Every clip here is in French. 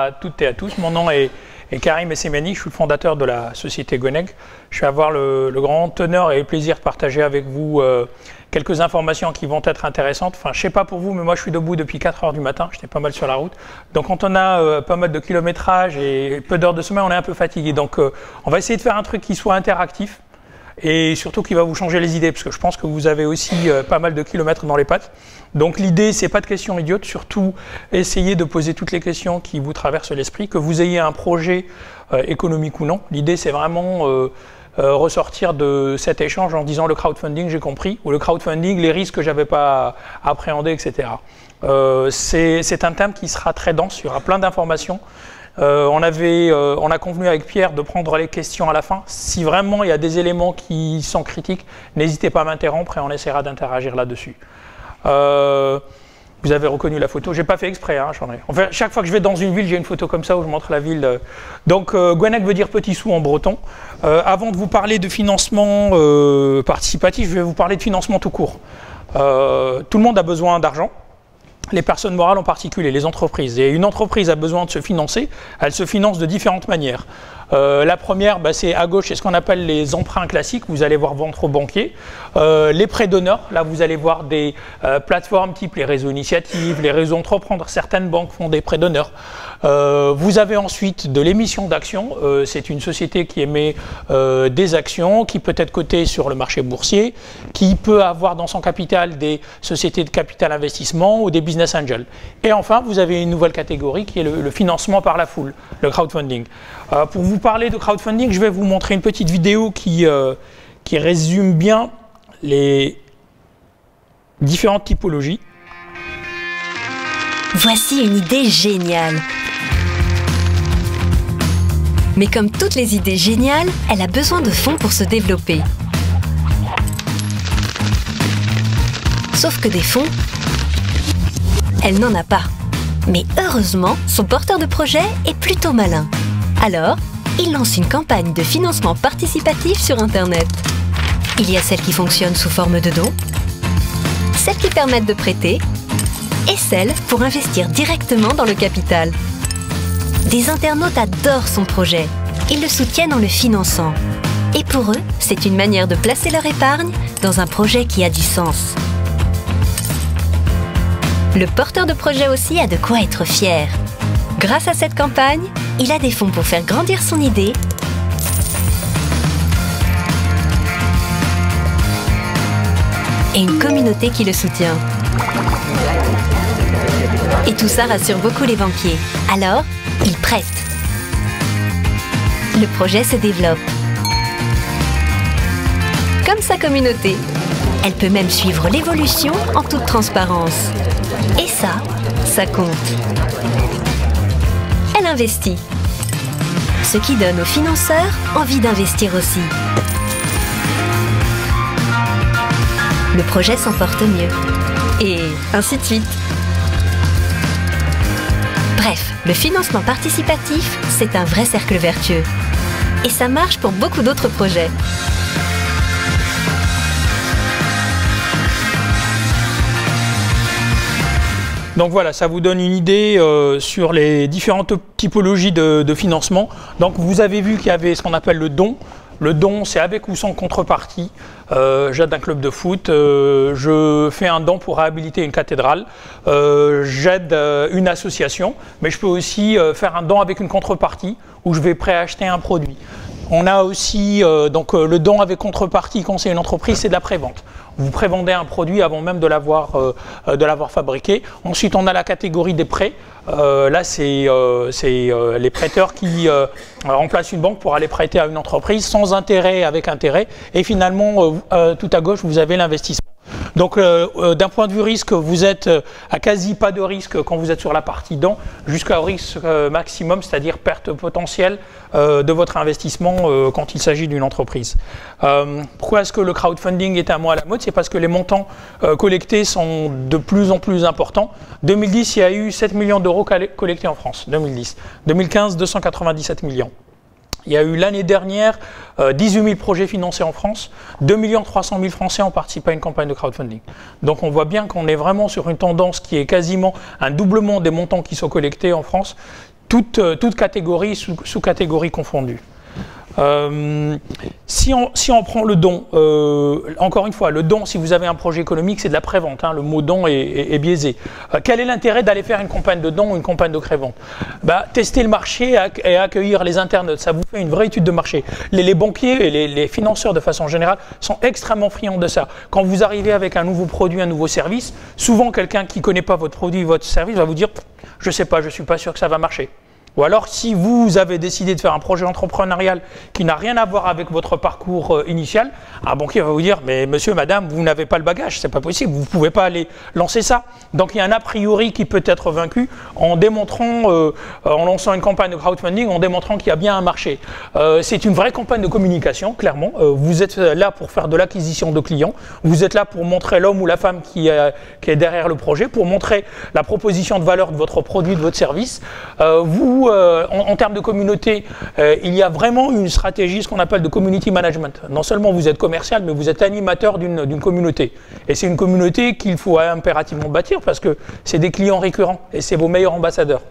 à toutes et à tous. Mon nom est Karim Essemani, je suis le fondateur de la société Gweneg. Je vais avoir le grand honneur et le plaisir de partager avec vous quelques informations qui vont être intéressantes. Enfin, je ne sais pas pour vous, mais moi je suis debout depuis 4 heures du matin, j'étais pas mal sur la route. Donc quand on a pas mal de kilométrage et peu d'heures de sommeil, on est un peu fatigué. Donc on va essayer de faire un truc qui soit interactif et surtout qui va vous changer les idées, parce que je pense que vous avez aussi pas mal de kilomètres dans les pattes. Donc l'idée, c'est pas de questions idiotes, surtout essayez de poser toutes les questions qui vous traversent l'esprit, que vous ayez un projet économique ou non. L'idée, c'est vraiment ressortir de cet échange en disant le crowdfunding, j'ai compris, ou le crowdfunding, les risques que j'avais pas appréhendés, etc. C'est un thème qui sera très dense, il y aura plein d'informations. On a convenu avec Pierre de prendre les questions à la fin. Si vraiment il y a des éléments qui sont critiques, n'hésitez pas à m'interrompre et on essaiera d'interagir là-dessus. Vous avez reconnu la photo, j'ai pas fait exprès, hein, enfin, chaque fois que je vais dans une ville, j'ai une photo comme ça où je montre la ville. Donc Gweneg veut dire petit sou en breton. Avant de vous parler de financement participatif, je vais vous parler de financement tout court. Tout le monde a besoin d'argent. Les personnes morales en particulier, les entreprises. Et une entreprise a besoin de se financer, elle se finance de différentes manières. La première, c'est à gauche, c'est ce qu'on appelle les emprunts classiques, vous allez voir votre banquier. Les prêts d'honneur, là vous allez voir des plateformes type les réseaux initiatives, les réseaux entreprendre, certaines banques font des prêts d'honneur. Vous avez ensuite de l'émission d'actions, c'est une société qui émet des actions, qui peut être cotée sur le marché boursier, qui peut avoir dans son capital des sociétés de capital investissement ou des business angels. Et enfin, vous avez une nouvelle catégorie qui est le financement par la foule, le crowdfunding. Pour vous parler de crowdfunding, je vais vous montrer une petite vidéo qui résume bien les différentes typologies. Voici une idée géniale. Mais comme toutes les idées géniales, elle a besoin de fonds pour se développer. Sauf que des fonds, elle n'en a pas. Mais heureusement, son porteur de projet est plutôt malin. Alors, il lance une campagne de financement participatif sur Internet. Il y a celles qui fonctionnent sous forme de dons, celles qui permettent de prêter, et celles pour investir directement dans le capital. Des internautes adorent son projet. Ils le soutiennent en le finançant. Et pour eux, c'est une manière de placer leur épargne dans un projet qui a du sens. Le porteur de projet aussi a de quoi être fier. Grâce à cette campagne, il a des fonds pour faire grandir son idée et une communauté qui le soutient. Et tout ça rassure beaucoup les banquiers. Alors, ils prêtent. Le projet se développe. Comme sa communauté, elle peut même suivre l'évolution en toute transparence. Et ça compte. Elle investit. Ce qui donne aux financeurs envie d'investir aussi. Le projet s'en porte mieux. Et ainsi de suite. Bref, le financement participatif, c'est un vrai cercle vertueux. Et ça marche pour beaucoup d'autres projets. Donc voilà, ça vous donne une idée sur les différentes typologies de financement. Donc vous avez vu qu'il y avait ce qu'on appelle le don. Le don, c'est avec ou sans contrepartie. J'aide un club de foot, je fais un don pour réhabiliter une cathédrale, j'aide une association, mais je peux aussi faire un don avec une contrepartie où je vais préacheter un produit. On a aussi le don avec contrepartie quand c'est une entreprise, c'est de la prévente. Vous prévendez un produit avant même de l'avoir fabriqué. Ensuite, on a la catégorie des prêts. Là, c'est les prêteurs qui remplacent une banque pour aller prêter à une entreprise sans intérêt, avec intérêt. Et finalement, tout à gauche, vous avez l'investissement. Donc, d'un point de vue risque, vous êtes à quasi pas de risque quand vous êtes sur la partie don, jusqu'au risque maximum, c'est-à-dire perte potentielle de votre investissement quand il s'agit d'une entreprise. Pourquoi est-ce que le crowdfunding est un mot à la mode? C'est parce que les montants collectés sont de plus en plus importants. 2010, il y a eu 7 millions d'euros collectés en France, 2010. 2015, 297 millions. Il y a eu l'année dernière 18 000 projets financés en France, 2 300 000 Français ont participé à une campagne de crowdfunding. Donc on voit bien qu'on est vraiment sur une tendance qui est quasiment un doublement des montants qui sont collectés en France. toutes catégories, sous-catégories confondues. Si on prend le don, encore une fois, le don, si vous avez un projet économique, c'est de la prévente. Hein, le mot don est biaisé. Quel est l'intérêt d'aller faire une campagne de don ou une campagne de prévente? Tester le marché et accueillir les internautes, ça vous fait une vraie étude de marché. Les banquiers et les financeurs, de façon générale, sont extrêmement friands de ça. Quand vous arrivez avec un nouveau produit, un nouveau service, souvent quelqu'un qui ne connaît pas votre produit, votre service, va vous dire « je ne sais pas, je ne suis pas sûr que ça va marcher ». Ou alors, si vous avez décidé de faire un projet entrepreneurial qui n'a rien à voir avec votre parcours initial, un banquier va vous dire « mais monsieur, madame, vous n'avez pas le bagage, c'est pas possible, vous ne pouvez pas aller lancer ça ». Donc, il y a un a priori qui peut être vaincu en démontrant, en lançant une campagne de crowdfunding, en démontrant qu'il y a bien un marché. C'est une vraie campagne de communication, clairement. Vous êtes là pour faire de l'acquisition de clients, vous êtes là pour montrer l'homme ou la femme qui est derrière le projet, pour montrer la proposition de valeur de votre produit, de votre service. En termes de communauté, il y a vraiment une stratégie, ce qu'on appelle de community management. Non seulement vous êtes commercial, mais vous êtes animateur d'une communauté. Et c'est une communauté qu'il faut impérativement bâtir parce que c'est des clients récurrents et c'est vos meilleurs ambassadeurs.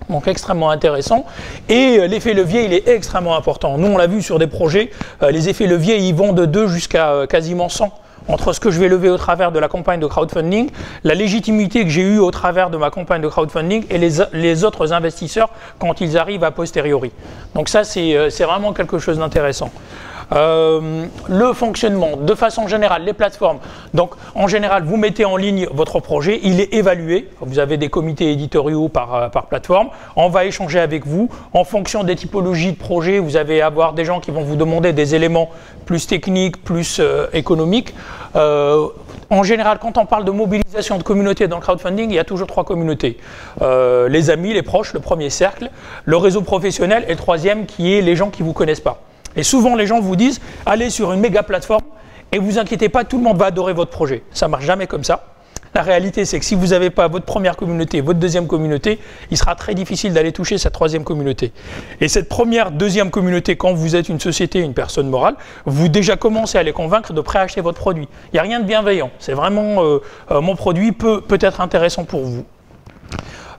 Donc extrêmement intéressant. Et l'effet levier, il est extrêmement important. Nous, on l'a vu sur des projets, les effets leviers, ils vont de 2 jusqu'à quasiment 100. Entre ce que je vais lever au travers de la campagne de crowdfunding, la légitimité que j'ai eue au travers de ma campagne de crowdfunding et les autres investisseurs quand ils arrivent a posteriori. Donc ça, c'est vraiment quelque chose d'intéressant. Le fonctionnement, de façon générale, les plateformes. Donc, en général, vous mettez en ligne votre projet, il est évalué. Vous avez des comités éditoriaux par plateforme. On va échanger avec vous. En fonction des typologies de projets, vous allez avoir des gens qui vont vous demander des éléments plus techniques, plus économiques. En général, quand on parle de mobilisation de communauté dans le crowdfunding, il y a toujours 3 communautés. Les amis, les proches, le premier cercle, le réseau professionnel et le troisième qui est les gens qui ne vous connaissent pas. Et souvent, les gens vous disent, allez sur une méga plateforme et vous inquiétez pas, tout le monde va adorer votre projet. Ça ne marche jamais comme ça. La réalité, c'est que si vous n'avez pas votre première communauté, votre deuxième communauté, il sera très difficile d'aller toucher cette troisième communauté. Et cette première, deuxième communauté, quand vous êtes une société, une personne morale, vous déjà commencez à les convaincre de préacheter votre produit. Il n'y a rien de bienveillant. C'est vraiment, mon produit peut être intéressant pour vous.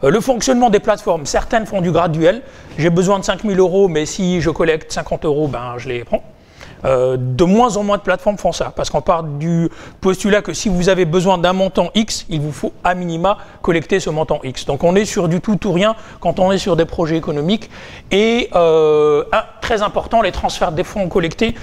Le fonctionnement des plateformes, certaines font du graduel. J'ai besoin de 5 000 €, mais si je collecte 50 €, ben, je les prends. De moins en moins de plateformes font ça, parce qu'on part du postulat que si vous avez besoin d'un montant X, il vous faut à minima collecter ce montant X. Donc on est sur du tout ou rien quand on est sur des projets économiques. Et très important, les transferts des fonds collectés.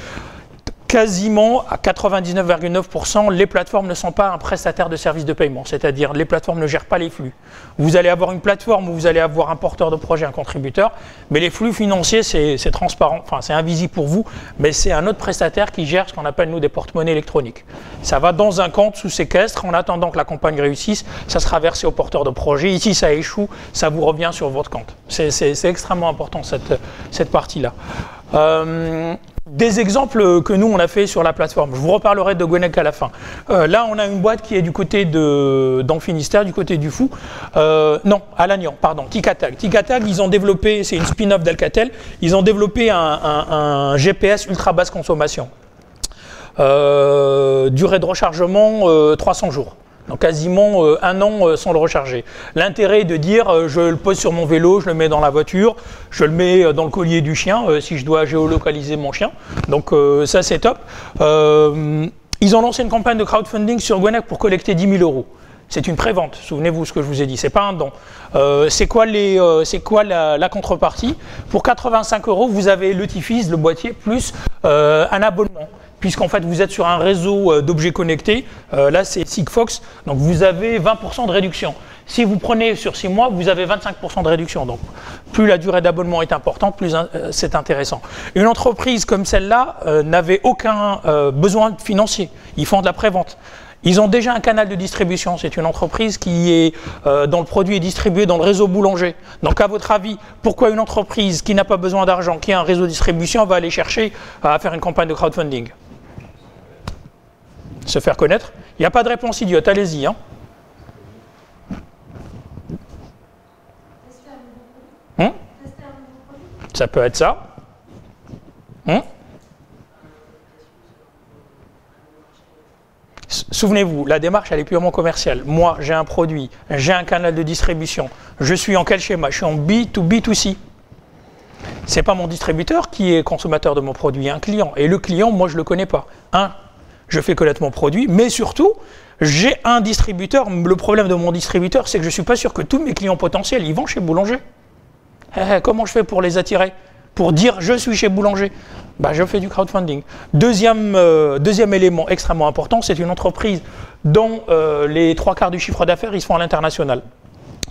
Quasiment à 99,9%, les plateformes ne sont pas un prestataire de services de paiement, c'est-à-dire les plateformes ne gèrent pas les flux. Vous allez avoir une plateforme où vous allez avoir un porteur de projet, un contributeur, mais les flux financiers, c'est transparent, enfin c'est invisible pour vous, mais c'est un autre prestataire qui gère ce qu'on appelle nous des porte-monnaies électroniques. Ça va dans un compte sous séquestre, en attendant que la campagne réussisse, ça sera versé au porteur de projet. Ici, ça échoue, ça vous revient sur votre compte. C'est extrêmement important cette partie-là. Des exemples que nous, on a fait sur la plateforme. Je vous reparlerai de Gwenec à la fin. Là, on a une boîte qui est du côté dans le Finistère, du côté du Fou. Non, à Lannion, pardon, Ticatag. Ticatag, ils ont développé, c'est une spin-off d'Alcatel, ils ont développé un GPS ultra basse consommation. Durée de rechargement, 300 jours. Donc quasiment 1 an sans le recharger. L'intérêt est de dire, je le pose sur mon vélo, je le mets dans la voiture, je le mets dans le collier du chien, si je dois géolocaliser mon chien. Donc ça c'est top. Ils ont lancé une campagne de crowdfunding sur Gwenec pour collecter 10 000 €. C'est une prévente, souvenez-vous ce que je vous ai dit, c'est pas un don. C'est quoi la contrepartie? Pour 85 €, vous avez le Tifis, le boîtier, plus un abonnement. Puisqu'en fait, vous êtes sur un réseau d'objets connectés. Là, c'est Sigfox. Donc, vous avez 20% de réduction. Si vous prenez sur 6 mois, vous avez 25% de réduction. Donc, plus la durée d'abonnement est importante, plus c'est intéressant. Une entreprise comme celle-là n'avait aucun besoin financier. Ils font de la prévente. Ils ont déjà un canal de distribution. C'est une entreprise qui est, dont le produit est distribué dans le réseau boulanger. Donc, à votre avis, pourquoi une entreprise qui n'a pas besoin d'argent, qui a un réseau de distribution, va aller chercher à faire une campagne de crowdfunding? Se faire connaître. Il n'y a pas de réponse idiote, allez-y. Hein. Ça peut être ça. souvenez-vous, la démarche, elle est purement commerciale. Moi, j'ai un produit, j'ai un canal de distribution. Je suis en quel schéma? Je suis en B2B2C. Ce n'est pas mon distributeur qui est consommateur de mon produit, un client. Et le client, moi, je ne le connais pas. Je fais connaître mon produit, mais surtout, j'ai un distributeur. Le problème de mon distributeur, c'est que je ne suis pas sûr que tous mes clients potentiels, ils vont chez Boulanger. Comment je fais pour les attirer? Pour dire je suis chez Boulanger? Je fais du crowdfunding. Deuxième élément extrêmement important, c'est une entreprise dont les 3/4 du chiffre d'affaires, ils se font à l'international.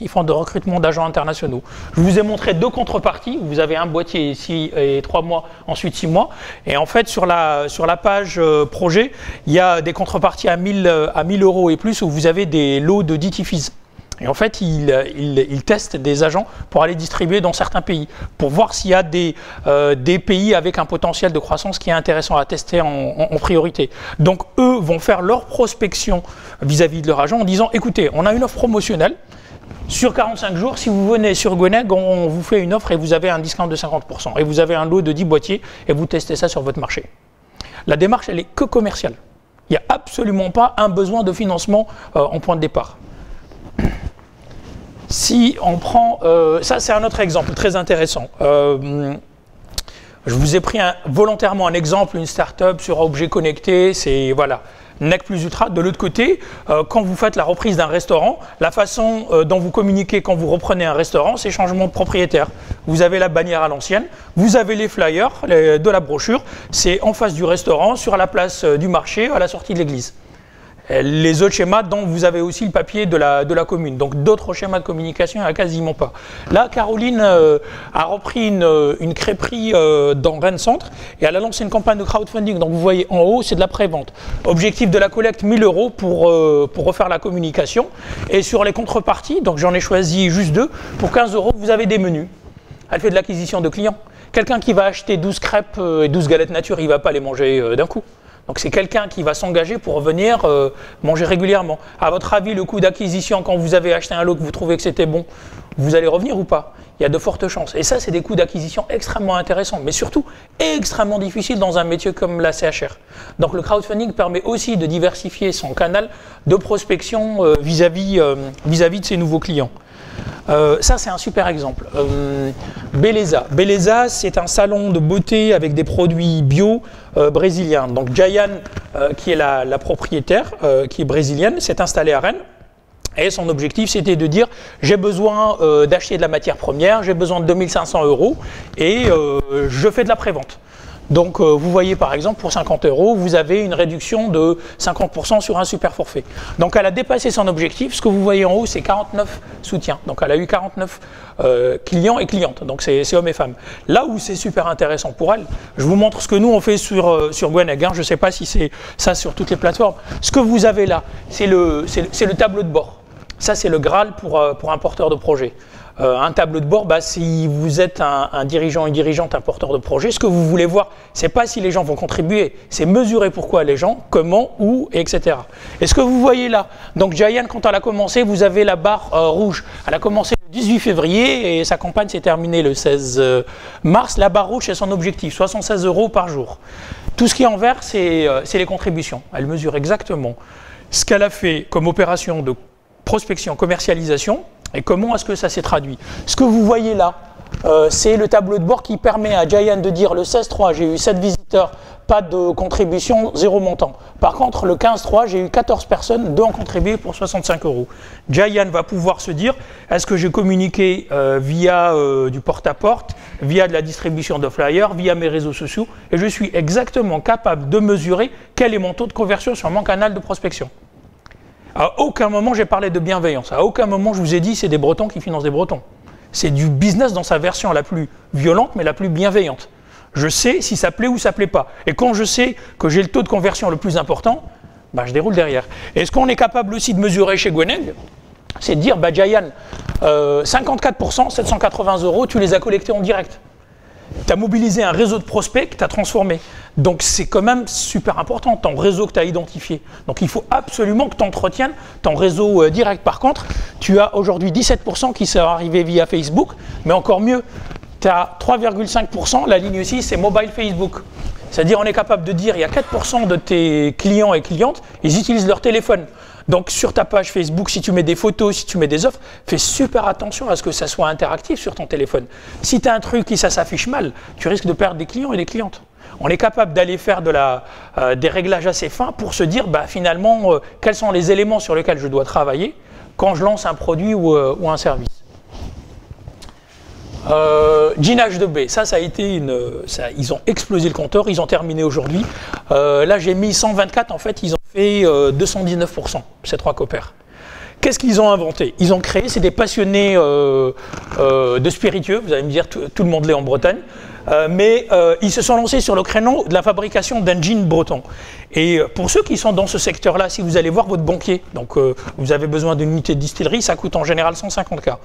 Ils font de recrutement d'agents internationaux. Je vous ai montré 2 contreparties. Vous avez un boîtier ici et 3 mois, ensuite 6 mois. Et en fait, sur la page projet, il y a des contreparties à 1000 € et plus où vous avez des lots de duty fees. Et en fait, ils testent des agents pour aller distribuer dans certains pays, pour voir s'il y a des pays avec un potentiel de croissance qui est intéressant à tester en priorité. Donc, eux vont faire leur prospection vis-à-vis de leur agent en disant, écoutez, on a une offre promotionnelle. Sur 45 jours, si vous venez sur Gweneg, on vous fait une offre et vous avez un discount de 50%. Et vous avez un lot de 10 boîtiers et vous testez ça sur votre marché. La démarche, elle est que commerciale. Il n'y a absolument pas un besoin de financement en point de départ. Si on prend... ça, c'est un autre exemple très intéressant. Je vous ai pris volontairement un exemple, une start-up sur objet connecté. C'est... Voilà. Nec plus ultra. De l'autre côté, quand vous faites la reprise d'un restaurant, la façon dont vous communiquez quand vous reprenez un restaurant, c'est changement de propriétaire. Vous avez la bannière à l'ancienne, vous avez les flyers de la brochure, c'est en face du restaurant, sur la place du marché, à la sortie de l'église. Les autres schémas dont vous avez aussi le papier de la commune. Donc d'autres schémas de communication, il n'y en a quasiment pas. Là, Caroline a repris une crêperie dans Rennes Centre et elle a lancé une campagne de crowdfunding. Donc vous voyez en haut, c'est de la prévente. Objectif de la collecte, 1000 € pour refaire la communication. Et sur les contreparties, donc j'en ai choisi juste 2, pour 15 €, vous avez des menus. Elle fait de l'acquisition de clients. Quelqu'un qui va acheter 12 crêpes et 12 galettes nature, il ne va pas les manger d'un coup. Donc c'est quelqu'un qui va s'engager pour venir manger régulièrement. À votre avis, le coût d'acquisition, quand vous avez acheté un lot que vous trouvez que c'était bon, vous allez revenir ou pas? Il y a de fortes chances. Et ça, c'est des coûts d'acquisition extrêmement intéressants, mais surtout extrêmement difficiles dans un métier comme la CHR. Donc le crowdfunding permet aussi de diversifier son canal de prospection vis-à-vis de ses nouveaux clients. Ça, c'est un super exemple. Beleza. Beleza, c'est un salon de beauté avec des produits bio brésiliens. Donc, Jayan, qui est la propriétaire, qui est brésilienne, s'est installée à Rennes. Et son objectif, c'était de dire, j'ai besoin d'acheter de la matière première, j'ai besoin de 2500 € et je fais de la prévente. Donc, vous voyez par exemple, pour 50 €, vous avez une réduction de 50% sur un super forfait. Donc, elle a dépassé son objectif. Ce que vous voyez en haut, c'est 49 soutiens. Donc, elle a eu 49 clients et clientes. Donc, c'est hommes et femmes. Là où c'est super intéressant pour elle, je vous montre ce que nous, on fait sur Gweneg. Je ne sais pas si c'est ça sur toutes les plateformes. Ce que vous avez là, c'est le tableau de bord. Ça, c'est le Graal pour un porteur de projet. Un tableau de bord, si vous êtes un dirigeant, une dirigeante, un porteur de projet, ce que vous voulez voir, c'est pas si les gens vont contribuer, c'est mesurer pourquoi les gens, comment, où, etc. Et ce que vous voyez là, donc Jayan, quand elle a commencé, vous avez la barre rouge. Elle a commencé le 18 février et sa campagne s'est terminée le 16 mars. La barre rouge, c'est son objectif, 76 € par jour. Tout ce qui est en vert, c'est les contributions. Elle mesure exactement ce qu'elle a fait comme opération de prospection, commercialisation, et comment est-ce que ça s'est traduit. Ce que vous voyez là, c'est le tableau de bord qui permet à Jayan de dire le 16-3, j'ai eu 7 visiteurs, pas de contribution, 0 montant. Par contre, le 15-3, j'ai eu 14 personnes, 2 ont contribué pour 65 €. Jayan va pouvoir se dire, est-ce que j'ai communiqué via du porte-à-porte, via de la distribution de flyers, via mes réseaux sociaux, et je suis exactement capable de mesurer quel est mon taux de conversion sur mon canal de prospection. À aucun moment, j'ai parlé de bienveillance. À aucun moment, je vous ai dit, c'est des Bretons qui financent des Bretons. C'est du business dans sa version la plus violente, mais la plus bienveillante. Je sais si ça plaît ou ça plaît pas. Et quand je sais que j'ai le taux de conversion le plus important, je déroule derrière. Et ce qu'on est capable aussi de mesurer chez Gweneg, c'est de dire, Jayan, 54%, 780 €, tu les as collectés en direct. Tu as mobilisé un réseau de prospects que tu as transformé. Donc, c'est quand même super important, ton réseau que tu as identifié. Donc, il faut absolument que tu entretiennes ton réseau direct. Par contre, tu as aujourd'hui 17% qui sont arrivés via Facebook, mais encore mieux, tu as 3,5%, la ligne 6, c'est mobile Facebook. C'est-à-dire on est capable de dire, il y a 4% de tes clients et clientes, ils utilisent leur téléphone. Donc sur ta page Facebook, si tu mets des photos, si tu mets des offres, fais super attention à ce que ça soit interactif sur ton téléphone. Si tu as un truc et ça s'affiche mal, tu risques de perdre des clients et des clientes. On est capable d'aller faire des réglages assez fins pour se dire finalement quels sont les éléments sur lesquels je dois travailler quand je lance un produit ou un service. H2B, ça a été ils ont explosé le compteur, ils ont terminé aujourd'hui. Là j'ai mis 124, en fait ils ont fait 219%, ces 3 coopères. Qu'est-ce qu'ils ont inventé? Ils ont créé, c'est des passionnés de spiritueux, vous allez me dire tout le monde l'est en Bretagne, mais ils se sont lancés sur le créneau de la fabrication d'un gin breton. Et pour ceux qui sont dans ce secteur-là, si vous allez voir votre banquier, donc vous avez besoin d'une unité de distillerie, ça coûte en général 150 000.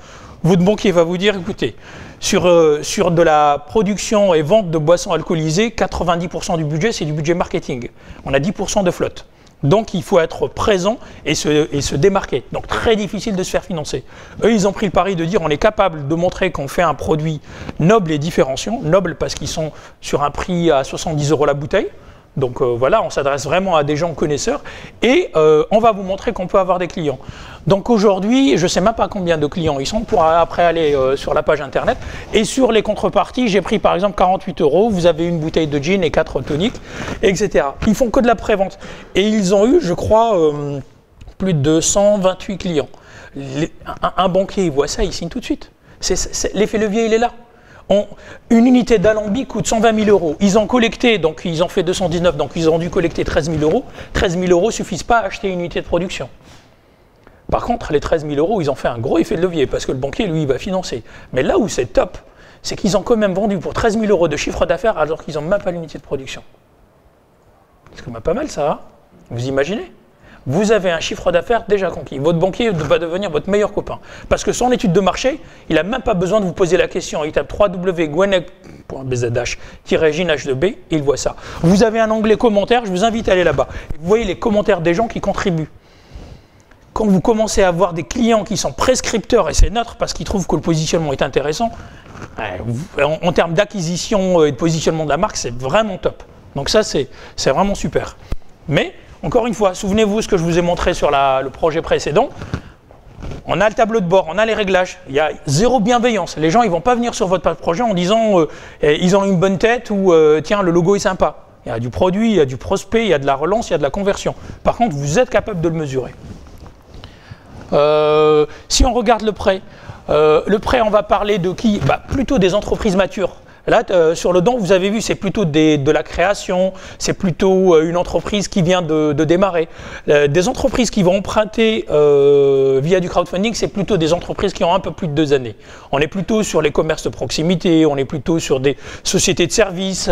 Votre banquier va vous dire, écoutez, sur de la production et vente de boissons alcoolisées, 90% du budget, c'est du budget marketing. On a 10% de flotte. Donc il faut être présent et se démarquer. Donc très difficile de se faire financer. Eux, ils ont pris le pari de dire on est capable de montrer qu'on fait un produit noble et différenciant. Noble parce qu'ils sont sur un prix à 70 € la bouteille. Donc voilà, on s'adresse vraiment à des gens connaisseurs et on va vous montrer qu'on peut avoir des clients. Donc aujourd'hui, je ne sais même pas combien de clients ils sont pour après aller sur la page internet. Et sur les contreparties, j'ai pris par exemple 48 €, vous avez une bouteille de gin et 4 toniques, etc. Ils font que de la prévente. Et ils ont eu, je crois, plus de 228 clients. Un banquier, il voit ça, il signe tout de suite. L'effet levier, il est là. Une unité d'alambic coûte 120 000 €. Ils ont collecté, donc ils ont fait 219, donc ils ont dû collecter 13 000 €. 13 000 € ne suffisent pas à acheter une unité de production. Par contre, les 13 000 €, ils ont fait un gros effet de levier parce que le banquier, lui, il va financer. Mais là où c'est top, c'est qu'ils ont quand même vendu pour 13 000 € de chiffre d'affaires alors qu'ils n'ont même pas l'unité de production. C'est quand même pas mal ça, hein? Vous imaginez? Vous avez un chiffre d'affaires déjà conquis. Votre banquier va devenir votre meilleur copain. Parce que son étude de marché, il n'a même pas besoin de vous poser la question. Il tape www.gwenec.bzh-gin-h2b et il voit ça. Vous avez un onglet commentaires, je vous invite à aller là-bas. Vous voyez les commentaires des gens qui contribuent. Quand vous commencez à avoir des clients qui sont prescripteurs, et c'est neutre parce qu'ils trouvent que le positionnement est intéressant, en termes d'acquisition et de positionnement de la marque, c'est vraiment top. Donc ça, c'est vraiment super. Mais encore une fois, souvenez-vous ce que je vous ai montré sur le projet précédent. On a le tableau de bord, on a les réglages. Il y a zéro bienveillance. Les gens, ils ne vont pas venir sur votre projet en disant ils ont une bonne tête ou tiens, le logo est sympa. Il y a du produit, il y a du prospect, il y a de la relance, il y a de la conversion. Par contre, vous êtes capable de le mesurer. Si on regarde le prêt, on va parler de qui? Plutôt des entreprises matures. Là, sur le don, vous avez vu, c'est plutôt de la création, c'est plutôt une entreprise qui vient de démarrer. Des entreprises qui vont emprunter via du crowdfunding, c'est plutôt des entreprises qui ont un peu plus de 2 années. On est plutôt sur les commerces de proximité, on est plutôt sur des sociétés de services,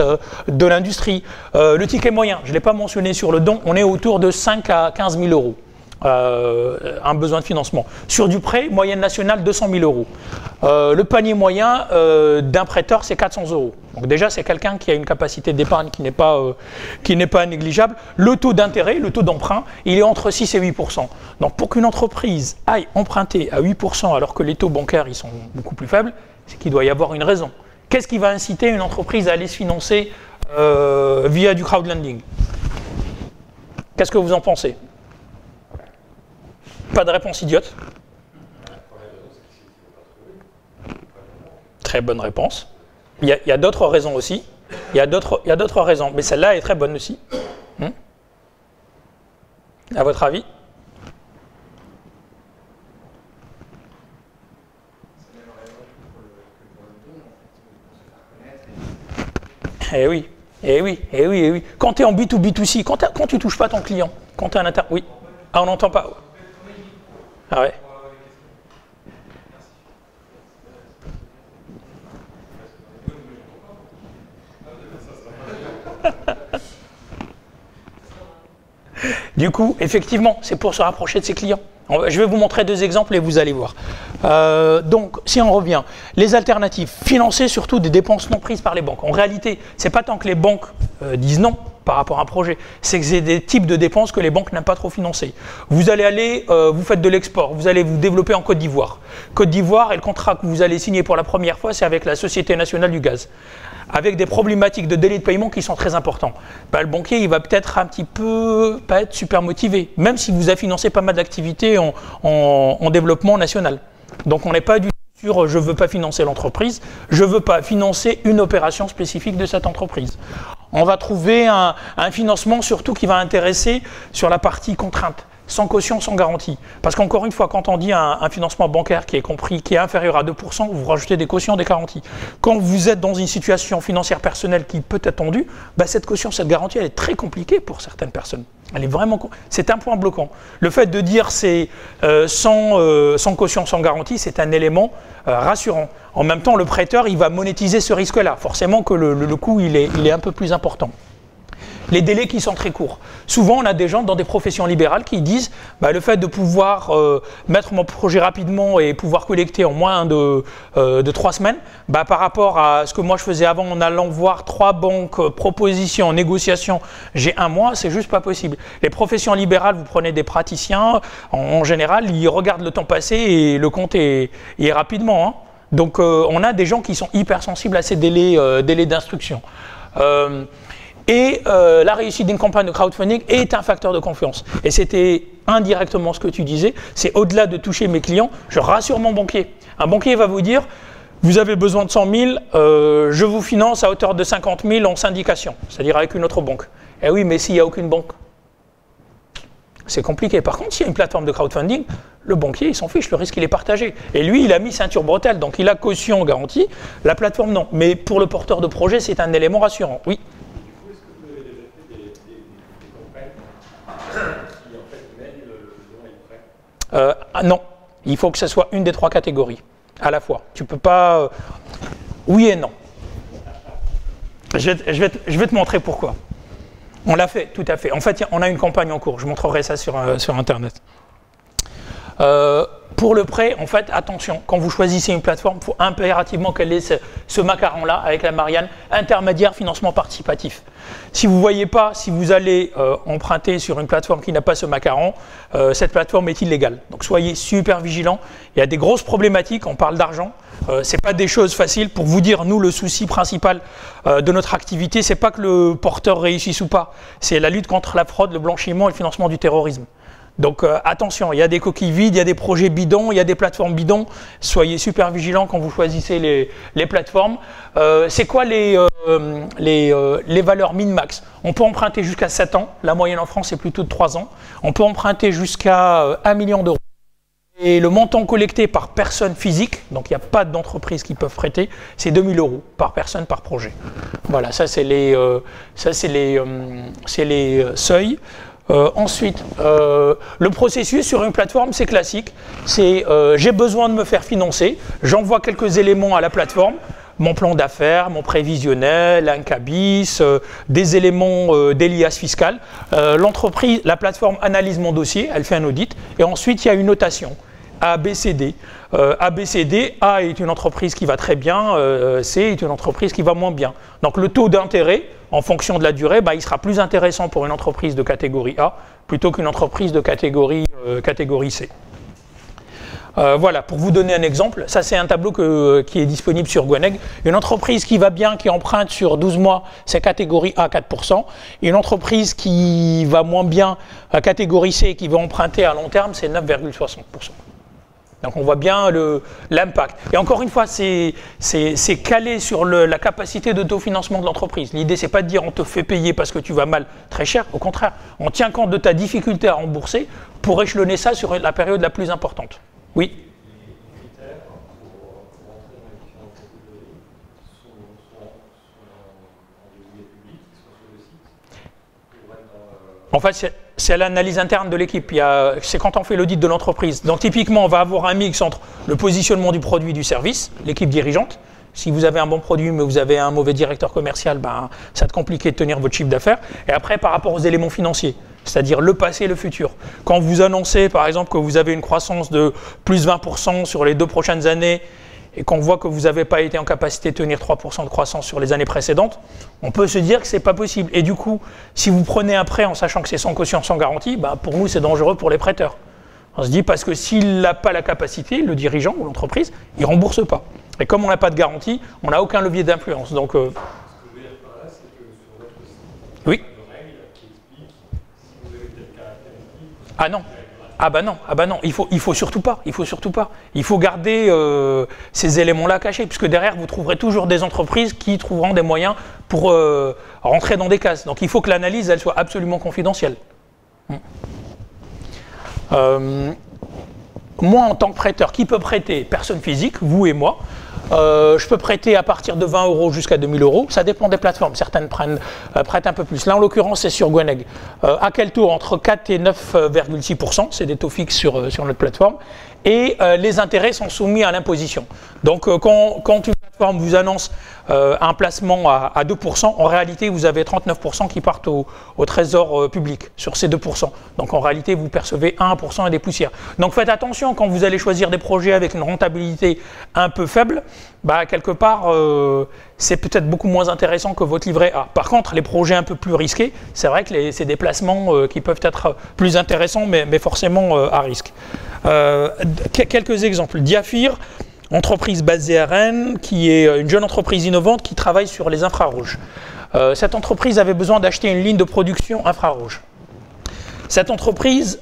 de l'industrie. Le ticket moyen, je ne l'ai pas mentionné sur le don, on est autour de 5 à 15 000 €. Un besoin de financement. Sur du prêt, moyenne nationale, 200 000 €. Le panier moyen d'un prêteur, c'est 400 €. Donc déjà, c'est quelqu'un qui a une capacité d'épargne qui n'est pas négligeable. Le taux d'intérêt, le taux d'emprunt, il est entre 6 et 8%. Donc pour qu'une entreprise aille emprunter à 8% alors que les taux bancaires ils sont beaucoup plus faibles, c'est qu'il doit y avoir une raison. Qu'est-ce qui va inciter une entreprise à aller se financer via du crowdlending? Qu'est-ce que vous en pensez? Pas de réponse idiote. Très bonne réponse. Il y a d'autres raisons aussi. Il y a d'autres raisons, mais celle-là est très bonne aussi. À votre avis? Eh oui, eh oui, eh oui, eh oui. Quand tu es en B2B2C, quand tu ne touches pas ton client, quand tu es un inter... Oui. Ah, on n'entend pas. Ah ouais. Du coup, effectivement, c'est pour se rapprocher de ses clients. Je vais vous montrer 2 exemples et vous allez voir. Donc, si on revient, les alternatives, financer surtout des dépenses non prises par les banques. En réalité, c'est pas tant que les banques disent non par rapport à un projet, c'est que c'est des types de dépenses que les banques n'aiment pas trop financer. Vous allez aller, vous faites de l'export, vous allez vous développer en Côte d'Ivoire. Côte d'Ivoire, et le contrat que vous allez signer pour la première fois, c'est avec la Société nationale du gaz, avec des problématiques de délai de paiement qui sont très importants. Le banquier, il va peut-être un petit peu pas être super motivé, même si vous avez financé pas mal d'activités en développement national. Donc on n'est pas du tout sur je ne veux pas financer l'entreprise, je ne veux pas financer une opération spécifique de cette entreprise. On va trouver un financement surtout qui va intéresser sur la partie contrainte, sans caution, sans garantie. Parce qu'encore une fois, quand on dit un financement bancaire qui est compris, qui est inférieur à 2%, vous rajoutez des cautions, des garanties. Quand vous êtes dans une situation financière personnelle qui peut être tendue, cette caution, cette garantie, elle est très compliquée pour certaines personnes. Elle est vraiment, c'est un point bloquant. Le fait de dire c'est sans caution, sans garantie, c'est un élément rassurant. En même temps, le prêteur, il va monétiser ce risque-là. Forcément que le coût, il est un peu plus important. Les délais qui sont très courts. Souvent, on a des gens dans des professions libérales qui disent le fait de pouvoir mettre mon projet rapidement et pouvoir collecter en moins de 3 semaines, par rapport à ce que moi je faisais avant en allant voir 3 banques, propositions, négociations, j'ai 1 mois, c'est juste pas possible. Les professions libérales, vous prenez des praticiens, en général, ils regardent le temps passé et le compte est rapidement. Hein. Donc, on a des gens qui sont hypersensibles à ces délais d'instruction. La réussite d'une campagne de crowdfunding est un facteur de confiance. Et c'était indirectement ce que tu disais, c'est au-delà de toucher mes clients, je rassure mon banquier. Un banquier va vous dire, vous avez besoin de 100 000, je vous finance à hauteur de 50 000 en syndication, c'est-à-dire avec une autre banque. Eh oui, mais s'il n'y a aucune banque, c'est compliqué. Par contre, s'il y a une plateforme de crowdfunding, le banquier, il s'en fiche, le risque, il est partagé. Et lui, il a mis ceinture bretelle, donc il a caution garantie, la plateforme, non. Mais pour le porteur de projet, c'est un élément rassurant, oui. Non, il faut que ce soit une des 3 catégories à la fois. Tu peux pas. Oui et non. Je vais te montrer pourquoi. On l'a fait, tout à fait. En fait, on a une campagne en cours. Je montrerai ça sur Internet. Pour le prêt, en fait, attention, quand vous choisissez une plateforme, il faut impérativement qu'elle ait ce macaron-là avec la Marianne, intermédiaire financement participatif. Si vous ne voyez pas, si vous allez emprunter sur une plateforme qui n'a pas ce macaron, cette plateforme est illégale. Donc soyez super vigilants. Il y a des grosses problématiques, on parle d'argent. Ce n'est pas des choses faciles. Pour vous dire, nous, le souci principal de notre activité, ce n'est pas que le porteur réussisse ou pas. C'est la lutte contre la fraude, le blanchiment et le financement du terrorisme. Donc attention, il y a des coquilles vides, il y a des projets bidons, il y a des plateformes bidons. Soyez super vigilants quand vous choisissez les plateformes. C'est quoi les valeurs min-max? On peut emprunter jusqu'à 7 ans. La moyenne en France, c'est plutôt de 3 ans. On peut emprunter jusqu'à 1 million d'euros. Et le montant collecté par personne physique, donc il n'y a pas d'entreprises qui peuvent prêter, c'est 2 000 € par personne, par projet. Voilà, ça c'est les seuils. Ensuite, le processus sur une plateforme, c'est classique. C'est j'ai besoin de me faire financer, j'envoie quelques éléments à la plateforme, mon plan d'affaires, mon prévisionnel, un cabis, des éléments d'Elias fiscal. L'entreprise, la plateforme analyse mon dossier, elle fait un audit, et ensuite il y a une notation. A, B, C, D. A, B, C, D, A est une entreprise qui va très bien, C est une entreprise qui va moins bien. Donc le taux d'intérêt, en fonction de la durée, il sera plus intéressant pour une entreprise de catégorie A plutôt qu'une entreprise de catégorie C. Voilà, pour vous donner un exemple, ça c'est un tableau qui est disponible sur Gweneg. Une entreprise qui va bien, qui emprunte sur 12 mois, c'est catégorie A, 4%. Une entreprise qui va moins bien, catégorie C, qui va emprunter à long terme, c'est 9,60%. Donc on voit bien l'impact. Et encore une fois, c'est calé sur la capacité d'autofinancement de l'entreprise. L'idée, c'est pas de dire on te fait payer parce que tu vas mal très cher. Au contraire, on tient compte de ta difficulté à rembourser pour échelonner ça sur la période la plus importante. Oui. Les critères pour entrer dans les différentes catégories sont en déroulé public, sont sur le site. En fait, c'est l'analyse interne de l'équipe. C'est quand on fait l'audit de l'entreprise. Donc typiquement, on va avoir un mix entre le positionnement du produit et du service, l'équipe dirigeante. Si vous avez un bon produit, mais vous avez un mauvais directeur commercial, ça va être compliqué de tenir votre chiffre d'affaires. Et après, par rapport aux éléments financiers, c'est-à-dire le passé et le futur. Quand vous annoncez, par exemple, que vous avez une croissance de plus 20% sur les 2 prochaines années, et qu'on voit que vous n'avez pas été en capacité de tenir 3% de croissance sur les années précédentes, on peut se dire que ce n'est pas possible. Et du coup, si vous prenez un prêt en sachant que c'est sans caution, sans garantie, bah pour nous, c'est dangereux pour les prêteurs. On se dit parce que s'il n'a pas la capacité, le dirigeant ou l'entreprise, il ne rembourse pas. Et comme on n'a pas de garantie, on n'a aucun levier d'influence. Donc, oui. Ah non. Ah bah non, il faut surtout pas, il faut garder ces éléments-là cachés, puisque derrière vous trouverez toujours des entreprises qui trouveront des moyens pour rentrer dans des cases. Donc il faut que l'analyse elle soit absolument confidentielle. Moi en tant que prêteur, qui peut prêter? Personne physique, vous et moi. Je peux prêter à partir de 20 € jusqu'à 2000 €. Ça dépend des plateformes. Certaines prêtent un peu plus. Là, en l'occurrence, c'est sur Gweneg. À quel taux? Entre 4 et 9,6%. C'est des taux fixes sur notre plateforme. Et les intérêts sont soumis à l'imposition. Donc, quand une plateforme vous annonce un placement à 2%, en réalité, vous avez 39% qui partent au trésor public sur ces 2%. Donc, en réalité, vous percevez 1% et des poussières. Donc, faites attention quand vous allez choisir des projets avec une rentabilité un peu faible. Bah, quelque part, c'est peut-être beaucoup moins intéressant que votre livret A. Par contre, les projets un peu plus risqués, c'est vrai que c'est des placements qui peuvent être plus intéressants, mais forcément à risque. Quelques exemples. Diafir, entreprise basée à Rennes, qui est une jeune entreprise innovante qui travaille sur les infrarouges. Cette entreprise avait besoin d'acheter une ligne de production infrarouge. Cette entreprise,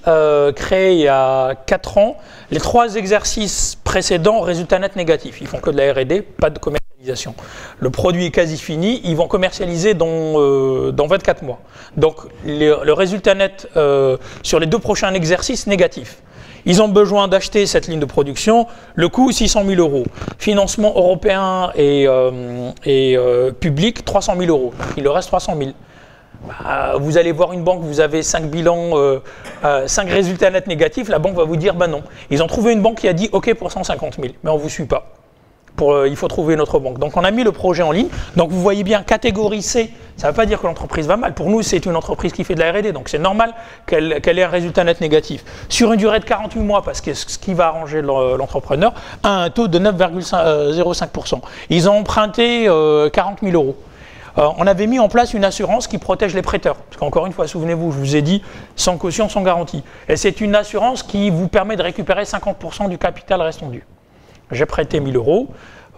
créée il y a 4 ans, les 3 exercices précédents, résultat net négatif. Ils font que de la R&D, pas de commercialisation. Le produit est quasi fini, ils vont commercialiser dans 24 mois. Donc le résultat net sur les 2 prochains exercices, négatif. Ils ont besoin d'acheter cette ligne de production, le coût 600 000 €. Financement européen et public, 300 000 €. Il leur reste 300 000. Vous allez voir une banque, vous avez 5 bilans, 5 résultats nets négatifs, la banque va vous dire ben non. Ils ont trouvé une banque qui a dit OK pour 150 000, mais on ne vous suit pas. Il faut trouver une autre banque. Donc on a mis le projet en ligne. Donc vous voyez bien, catégorie C, ça ne veut pas dire que l'entreprise va mal. Pour nous, c'est une entreprise qui fait de la R&D, donc c'est normal qu'elle ait un résultat net négatif. Sur une durée de 48 mois, parce que ce qui va arranger l'entrepreneur, à un taux de 9,05%. Ils ont emprunté 40 000 €. On avait mis en place une assurance qui protège les prêteurs. Parce qu'encore une fois, souvenez-vous, je vous ai dit, sans caution, sans garantie. Et c'est une assurance qui vous permet de récupérer 50% du capital restant dû. J'ai prêté 1 000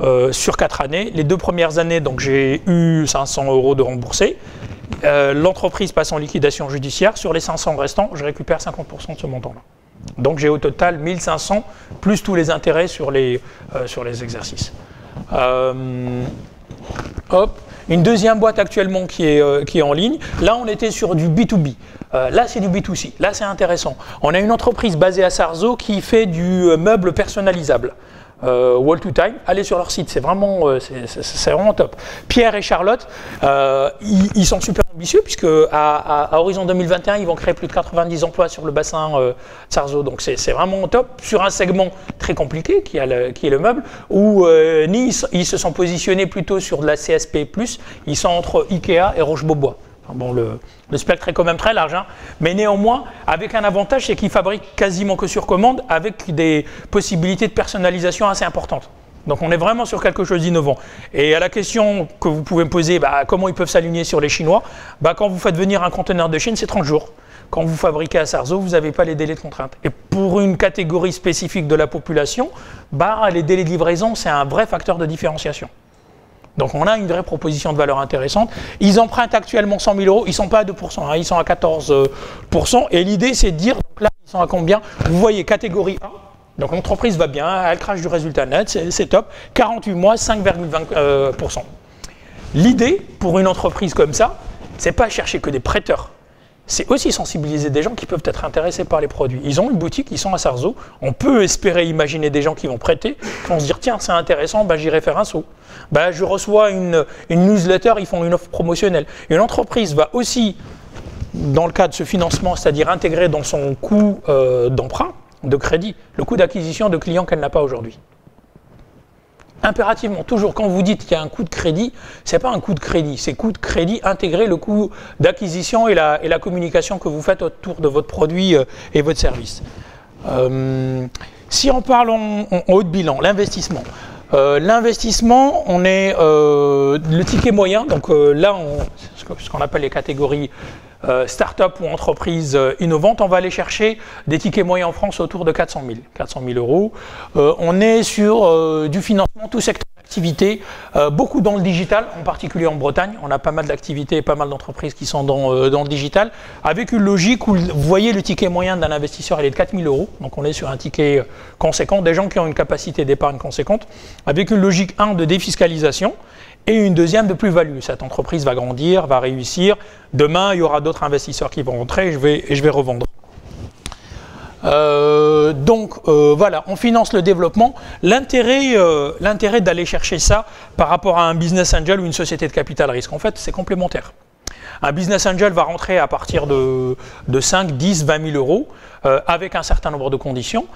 € sur 4 années. Les 2 premières années, donc j'ai eu 500 € de remboursés. L'entreprise passe en liquidation judiciaire. Sur les 500 restants, je récupère 50% de ce montant-là. Donc j'ai au total 1 500 plus tous les intérêts sur les exercices. Une deuxième boîte actuellement qui est en ligne. Là, on était sur du B2B. Là, c'est du B2C. Là, c'est intéressant. On a une entreprise basée à Sarzeau qui fait du meuble personnalisable. Wall to Time, allez sur leur site, c'est vraiment top. Pierre et Charlotte, ils sont super ambitieux puisque à horizon 2021, ils vont créer plus de 90 emplois sur le bassin Sarzeau. Donc c'est vraiment top sur un segment très compliqué qui est le meuble, où Nice, ils se sont positionnés plutôt sur de la CSP+, ils sont entre Ikea et Roche-Beaubois. Bon, le spectre est quand même très large, hein, mais néanmoins, avec un avantage, c'est qu'ils fabriquent quasiment que sur commande, avec des possibilités de personnalisation assez importantes. Donc on est vraiment sur quelque chose d'innovant. Et à la question que vous pouvez me poser, comment ils peuvent s'aligner sur les Chinois, quand vous faites venir un conteneur de Chine, c'est 30 jours. Quand vous fabriquez à Sarzeau, vous n'avez pas les délais de contrainte. Et pour une catégorie spécifique de la population, les délais de livraison, c'est un vrai facteur de différenciation. Donc on a une vraie proposition de valeur intéressante. Ils empruntent actuellement 100 000 €, ils ne sont pas à 2%, hein, ils sont à 14%. Et l'idée c'est de dire, donc là ils sont à combien? Vous voyez, catégorie 1, donc l'entreprise va bien, elle crache du résultat net, c'est top. 48 mois, 5,20%. L'idée pour une entreprise comme ça, c'est pas chercher que des prêteurs. C'est aussi sensibiliser des gens qui peuvent être intéressés par les produits. Ils ont une boutique, ils sont à Sarzeau. On peut espérer imaginer des gens qui vont prêter, qui vont se dire tiens, c'est intéressant, j'irai faire un saut. Je reçois une newsletter, ils font une offre promotionnelle. Une entreprise va aussi, dans le cas de ce financement, c'est-à-dire intégrer dans son coût d'emprunt, de crédit, le coût d'acquisition de clients qu'elle n'a pas aujourd'hui. impérativement, toujours, quand vous dites qu'il y a un coût de crédit, ce n'est pas un coût de crédit, c'est coût de crédit intégré le coût d'acquisition et la communication que vous faites autour de votre produit et votre service. Si on parle en haut de bilan, l'investissement. L'investissement, on est le ticket moyen, donc là, ce qu'on appelle les catégories start-up ou entreprises innovantes, on va aller chercher des tickets moyens en France autour de 400 000 euros. On est sur du financement, tout secteur d'activité, beaucoup dans le digital, en particulier en Bretagne. On a pas mal d'activités et pas mal d'entreprises qui sont dans le digital, avec une logique où vous voyez le ticket moyen d'un investisseur, il est de 4 000 euros. Donc on est sur un ticket conséquent, des gens qui ont une capacité d'épargne conséquente, avec une logique 1 de défiscalisation, et une deuxième de plus-value. Cette entreprise va grandir, va réussir. Demain, il y aura d'autres investisseurs qui vont rentrer et je vais revendre. Voilà, on finance le développement. L'intérêt d'aller chercher ça par rapport à un business angel ou une société de capital risque, en fait, c'est complémentaire. Un business angel va rentrer à partir de 5, 10, 20 000 euros avec un certain nombre de conditions.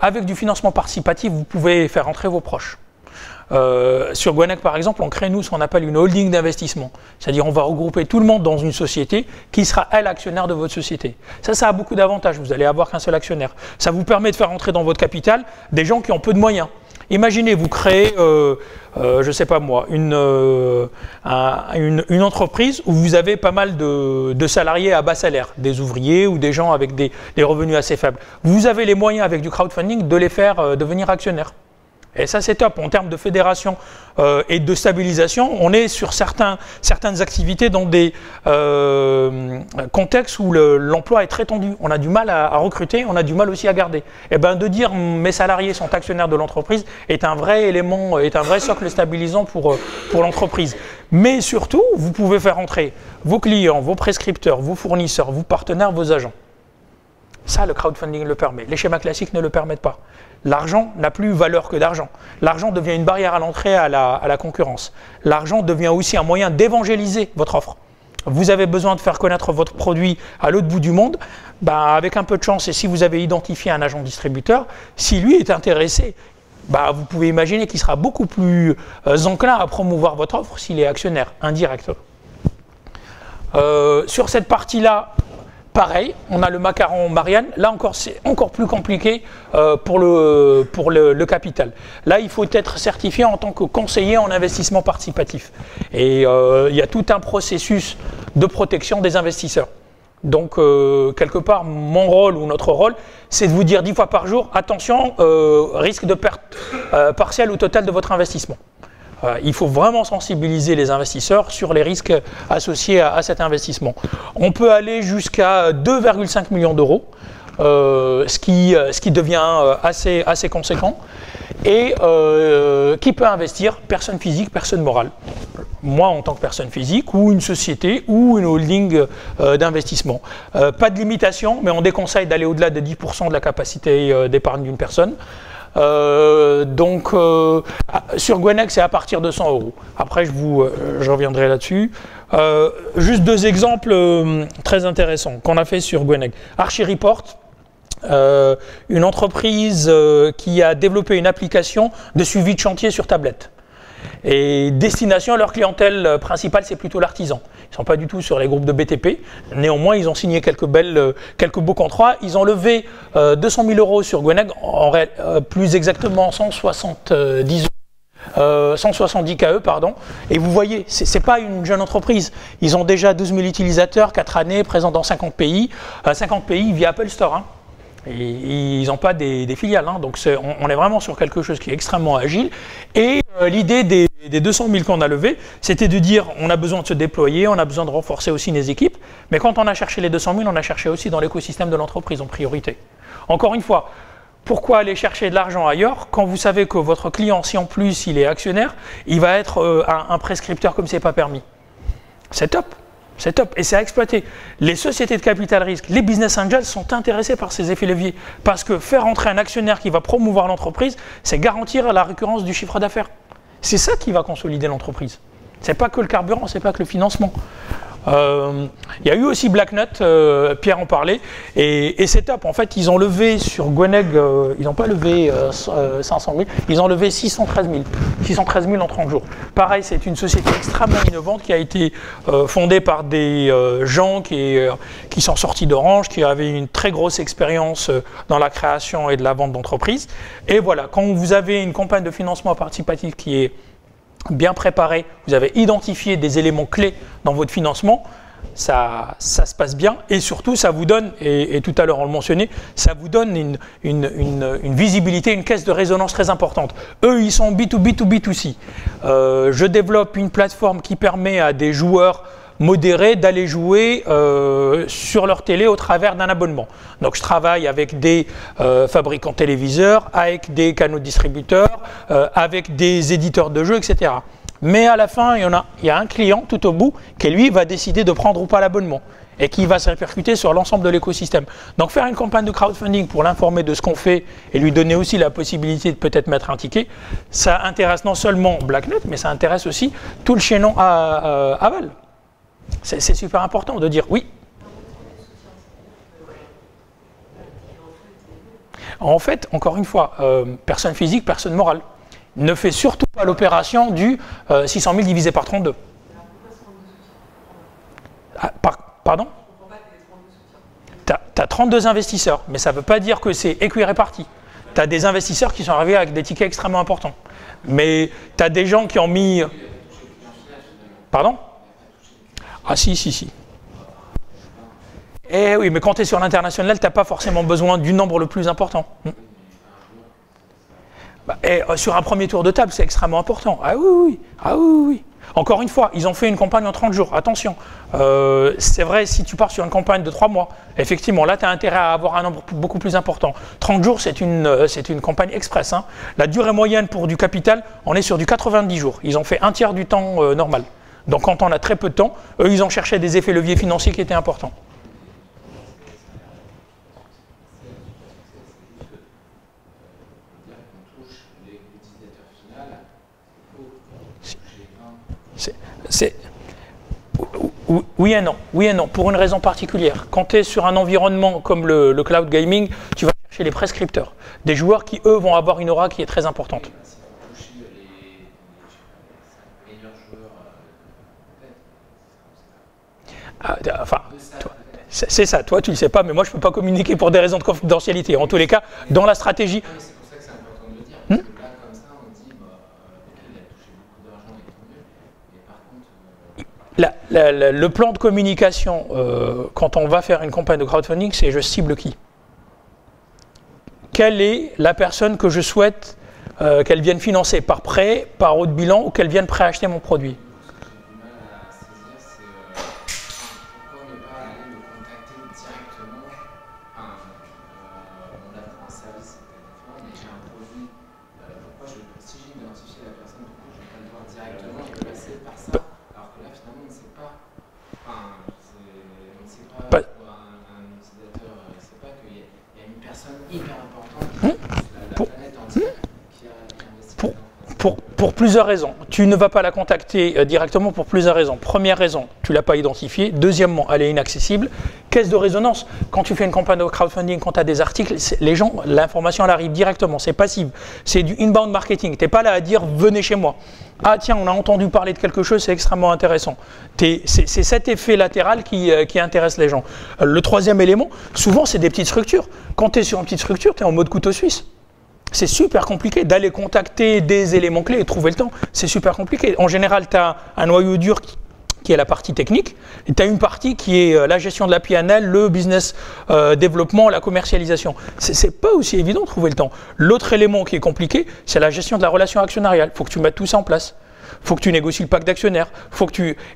Avec du financement participatif, vous pouvez faire rentrer vos proches. Sur Gwenac, par exemple, on crée, nous, ce qu'on appelle une holding d'investissement. C'est-à-dire on va regrouper tout le monde dans une société qui sera, elle, actionnaire de votre société. Ça a beaucoup d'avantages. Vous allez avoir qu'un seul actionnaire. Ça vous permet de faire entrer dans votre capital des gens qui ont peu de moyens. Imaginez, vous créez, je ne sais pas moi, une entreprise où vous avez pas mal de salariés à bas salaire, des ouvriers ou des gens avec des revenus assez faibles. Vous avez les moyens, avec du crowdfunding, de les faire devenir actionnaires. Et ça, c'est top. En termes de fédération et de stabilisation, on est sur certaines activités dans des contextes où l'emploi est très tendu. On a du mal à recruter, on a du mal aussi à garder. Et bien, de dire mes salariés sont actionnaires de l'entreprise est un vrai élément, est un vrai socle stabilisant pour l'entreprise. Mais surtout, vous pouvez faire entrer vos clients, vos prescripteurs, vos fournisseurs, vos partenaires, vos agents. Ça, le crowdfunding le permet. Les schémas classiques ne le permettent pas. L'argent n'a plus valeur que d'argent. L'argent devient une barrière à l'entrée à la concurrence. L'argent devient aussi un moyen d'évangéliser votre offre. Vous avez besoin de faire connaître votre produit à l'autre bout du monde. Avec un peu de chance, et si vous avez identifié un agent distributeur, si lui est intéressé, vous pouvez imaginer qu'il sera beaucoup plus enclin à promouvoir votre offre s'il est actionnaire indirect. Sur cette partie-là, pareil, on a le macaron Marianne. Là encore, c'est encore plus compliqué pour le capital. Là, il faut être certifié en tant que conseiller en investissement participatif. Et il y a tout un processus de protection des investisseurs. Donc, quelque part, mon rôle ou notre rôle, c'est de vous dire 10 fois par jour, attention, risque de perte partielle ou totale de votre investissement. Il faut vraiment sensibiliser les investisseurs sur les risques associés à cet investissement. On peut aller jusqu'à 2,5 millions d'euros, ce qui devient assez conséquent, et qui peut investir personne physique, personne morale. Moi, en tant que personne physique, ou une société, ou une holding d'investissement. Pas de limitation, mais on déconseille d'aller au-delà de 10% de la capacité d'épargne d'une personne. Sur Gwenac, c'est à partir de 100 euros. Après, je reviendrai là-dessus. Juste deux exemples très intéressants qu'on a fait sur Gwenac. Archireport, une entreprise qui a développé une application de suivi de chantier sur tablette. Et destination, leur clientèle principale, c'est plutôt l'artisan. Ils ne sont pas du tout sur les groupes de BTP. Néanmoins, ils ont signé quelques beaux contrats. Ils ont levé 200 000 euros sur Gwenac, plus exactement 170 KE, pardon. Et vous voyez, ce n'est pas une jeune entreprise. Ils ont déjà 12 000 utilisateurs, 4 années, présents dans 50 pays. 50 pays via Apple Store. Hein. Et ils n'ont pas des filiales, hein. Donc on est vraiment sur quelque chose qui est extrêmement agile. Et l'idée des 200 000 qu'on a levés, c'était de dire on a besoin de se déployer, on a besoin de renforcer aussi les équipes. Mais quand on a cherché les 200 000, on a cherché aussi dans l'écosystème de l'entreprise en priorité. Encore une fois, pourquoi aller chercher de l'argent ailleurs quand vous savez que votre client, si en plus il est actionnaire, il va être un prescripteur comme c'est pas permis? C'est top. C'est top et c'est à exploiter. Les sociétés de capital risque, les business angels sont intéressés par ces effets leviers parce que faire entrer un actionnaire qui va promouvoir l'entreprise, c'est garantir la récurrence du chiffre d'affaires. C'est ça qui va consolider l'entreprise. Ce n'est pas que le carburant, ce n'est pas que le financement. Il y a eu aussi Blacknut, Pierre en parlait, et c'est top. En fait, ils ont levé sur Gweneg, ils n'ont pas levé 500 000, ils ont levé 613 000. 613 000 en 30 jours. Pareil, c'est une société extrêmement innovante qui a été fondée par des gens qui sont sortis d'Orange, qui avaient une très grosse expérience dans la création et de la vente d'entreprises. Et voilà, quand vous avez une campagne de financement participatif qui est bien préparé, vous avez identifié des éléments clés dans votre financement, ça se passe bien et surtout ça vous donne, et tout à l'heure on le mentionnait, ça vous donne une visibilité, une caisse de résonance très importante. Eux ils sont B2B2B2C. Je développe une plateforme qui permet à des joueurs modérés d'aller jouer sur leur télé au travers d'un abonnement. Donc je travaille avec des fabricants téléviseurs, avec des canaux de distributeurs, avec des éditeurs de jeux, etc. Mais à la fin, il y a un client tout au bout qui lui va décider de prendre ou pas l'abonnement et qui va se répercuter sur l'ensemble de l'écosystème. Donc faire une campagne de crowdfunding pour l'informer de ce qu'on fait et lui donner aussi la possibilité de peut-être mettre un ticket, ça intéresse non seulement Blacknut, mais ça intéresse aussi tout le chaînon aval. C'est super important de dire oui. En fait, encore une fois, personne physique, personne morale. Ne fait surtout pas l'opération du 600 000 divisé par 32. Ah, pardon? Tu as 32 investisseurs, mais ça ne veut pas dire que c'est équiréparti. Tu as des investisseurs qui sont arrivés avec des tickets extrêmement importants. Mais tu as des gens qui ont mis... Pardon? Ah si. Eh oui, mais quand tu es sur l'international, tu n'as pas forcément besoin du nombre le plus important. Et sur un premier tour de table, c'est extrêmement important. Ah oui. Encore une fois, ils ont fait une campagne en 30 jours. Attention, c'est vrai, si tu pars sur une campagne de 3 mois, effectivement, là, tu as intérêt à avoir un nombre beaucoup plus important. 30 jours, c'est une campagne express. Hein. La durée moyenne pour du capital, on est sur du 90 jours. Ils ont fait un tiers du temps normal. Donc quand on a très peu de temps, eux, ils ont cherché des effets leviers financiers qui étaient importants. Oui et non. Pour une raison particulière. Quand tu es sur un environnement comme le cloud gaming, tu vas chercher les prescripteurs. Des joueurs qui, eux, vont avoir une aura qui est très importante. Enfin, c'est ça, toi tu ne le sais pas, mais moi je ne peux pas communiquer pour des raisons de confidentialité. En tous les cas, dans la stratégie... C'est pour ça que c'est important de le dire, parce que là, comme ça, on dit, il a touché beaucoup d'argent et tant mieux, mais par contre... Le plan de communication, quand on va faire une campagne de crowdfunding, c'est je cible qui? Quelle est la personne que je souhaite qu'elle vienne financer par prêt, par haut de bilan, ou qu'elle vienne préacheter mon produit? Pour plusieurs raisons. Tu ne vas pas la contacter directement pour plusieurs raisons. Première raison, tu ne l'as pas identifiée. Deuxièmement, elle est inaccessible. Caisse de résonance, quand tu fais une campagne de crowdfunding, quand tu as des articles, les gens, l'information elle arrive directement, c'est passif. C'est du inbound marketing. Tu n'es pas là à dire venez chez moi. Ah tiens, on a entendu parler de quelque chose, c'est extrêmement intéressant. C'est cet effet latéral qui intéresse les gens. Le troisième élément, souvent c'est des petites structures. Quand tu es sur une petite structure, tu es en mode couteau suisse. C'est super compliqué d'aller contacter des éléments clés et trouver le temps. C'est super compliqué. En général, tu as un noyau dur qui est la partie technique, et tu as une partie qui est la gestion de la PNL, le business développement, la commercialisation. C'est pas aussi évident de trouver le temps. L'autre élément qui est compliqué, c'est la gestion de la relation actionnariale. Il faut que tu mettes tout ça en place. Il faut que tu négocies le pacte d'actionnaires.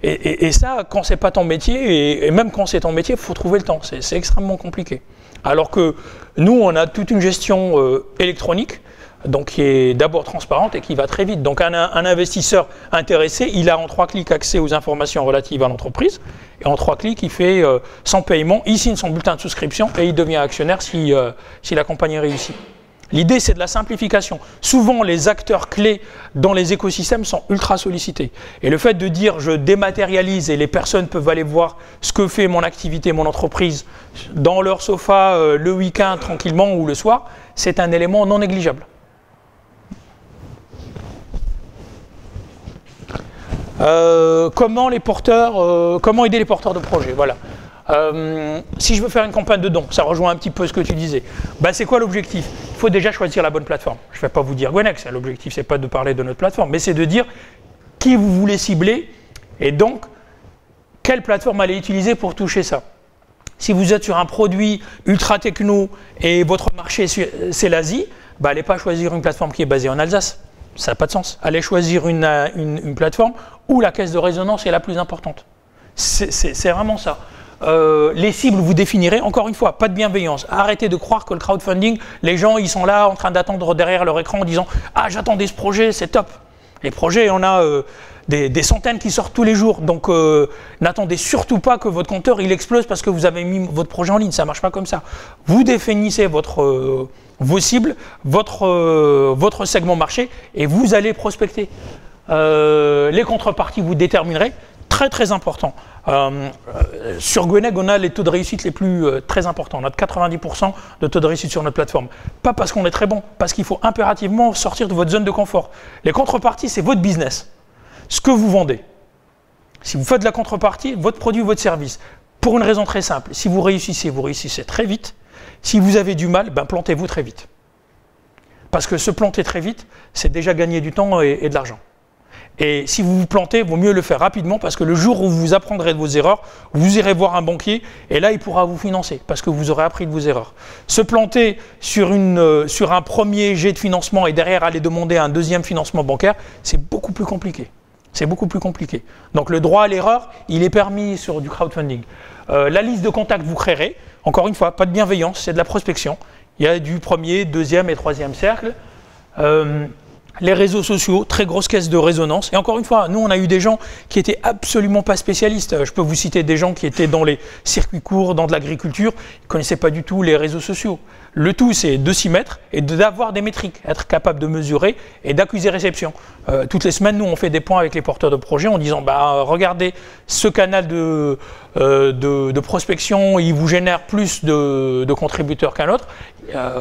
Et ça, quand c'est pas ton métier, et même quand c'est ton métier, il faut trouver le temps. C'est extrêmement compliqué. Alors que nous, on a toute une gestion électronique, donc qui est d'abord transparente et qui va très vite. Donc un investisseur intéressé, il a en 3 clics accès aux informations relatives à l'entreprise, et en 3 clics, il fait son paiement, il signe son bulletin de souscription et il devient actionnaire si la campagne est réussie. L'idée, c'est de la simplification. Souvent, les acteurs clés dans les écosystèmes sont ultra sollicités. Et le fait de dire je dématérialise et les personnes peuvent aller voir ce que fait mon activité, mon entreprise, dans leur sofa le week-end tranquillement ou le soir, c'est un élément non négligeable. Comment aider les porteurs de projets? Voilà. Si je veux faire une campagne de dons, ça rejoint un petit peu ce que tu disais. Bah, c'est quoi l'objectif? Il faut déjà choisir la bonne plateforme. Je ne vais pas vous dire Gwenex, l'objectif c'est pas de parler de notre plateforme, mais c'est de dire qui vous voulez cibler et donc quelle plateforme allez utiliser pour toucher ça. Si vous êtes sur un produit ultra techno et votre marché c'est l'Asie, bah, allez pas choisir une plateforme qui est basée en Alsace. Ça n'a pas de sens. Allez choisir une plateforme où la caisse de résonance est la plus importante. C'est vraiment ça. Les cibles, vous définirez, encore une fois, pas de bienveillance. Arrêtez de croire que le crowdfunding, les gens, ils sont là en train d'attendre derrière leur écran en disant « Ah, j'attendais ce projet, c'est top ». Les projets, on a des centaines qui sortent tous les jours. Donc, n'attendez surtout pas que votre compteur, il explose parce que vous avez mis votre projet en ligne. Ça ne marche pas comme ça. Vous définissez vos cibles, votre segment marché et vous allez prospecter. Les contreparties, vous déterminerez. Très, très important. Sur Gwenex, on a les taux de réussite les plus très importants. On a 90% de taux de réussite sur notre plateforme. Pas parce qu'on est très bon, parce qu'il faut impérativement sortir de votre zone de confort. Les contreparties, c'est votre business. Ce que vous vendez. Si vous faites de la contrepartie, votre produit, votre service. Pour une raison très simple. Si vous réussissez très vite. Si vous avez du mal, ben plantez-vous très vite. Parce que se planter très vite, c'est déjà gagner du temps et de l'argent. Et si vous vous plantez, il vaut mieux le faire rapidement parce que le jour où vous apprendrez de vos erreurs, vous irez voir un banquier et là, il pourra vous financer parce que vous aurez appris de vos erreurs. Se planter sur un premier jet de financement et derrière aller demander un deuxième financement bancaire, c'est beaucoup plus compliqué. C'est beaucoup plus compliqué. Donc le droit à l'erreur, il est permis sur du crowdfunding. La liste de contacts que vous créerez, encore une fois, pas de bienveillance, c'est de la prospection. Il y a du premier, deuxième et troisième cercle. Les réseaux sociaux, très grosse caisse de résonance. Et encore une fois, nous, on a eu des gens qui n'étaient absolument pas spécialistes. Je peux vous citer des gens qui étaient dans les circuits courts, dans de l'agriculture, ils ne connaissaient pas du tout les réseaux sociaux. Le tout, c'est de s'y mettre et d'avoir des métriques, être capable de mesurer et d'accuser réception. Toutes les semaines, nous, on fait des points avec les porteurs de projets en disant bah, regardez, ce canal de prospection, il vous génère plus de contributeurs qu'un autre.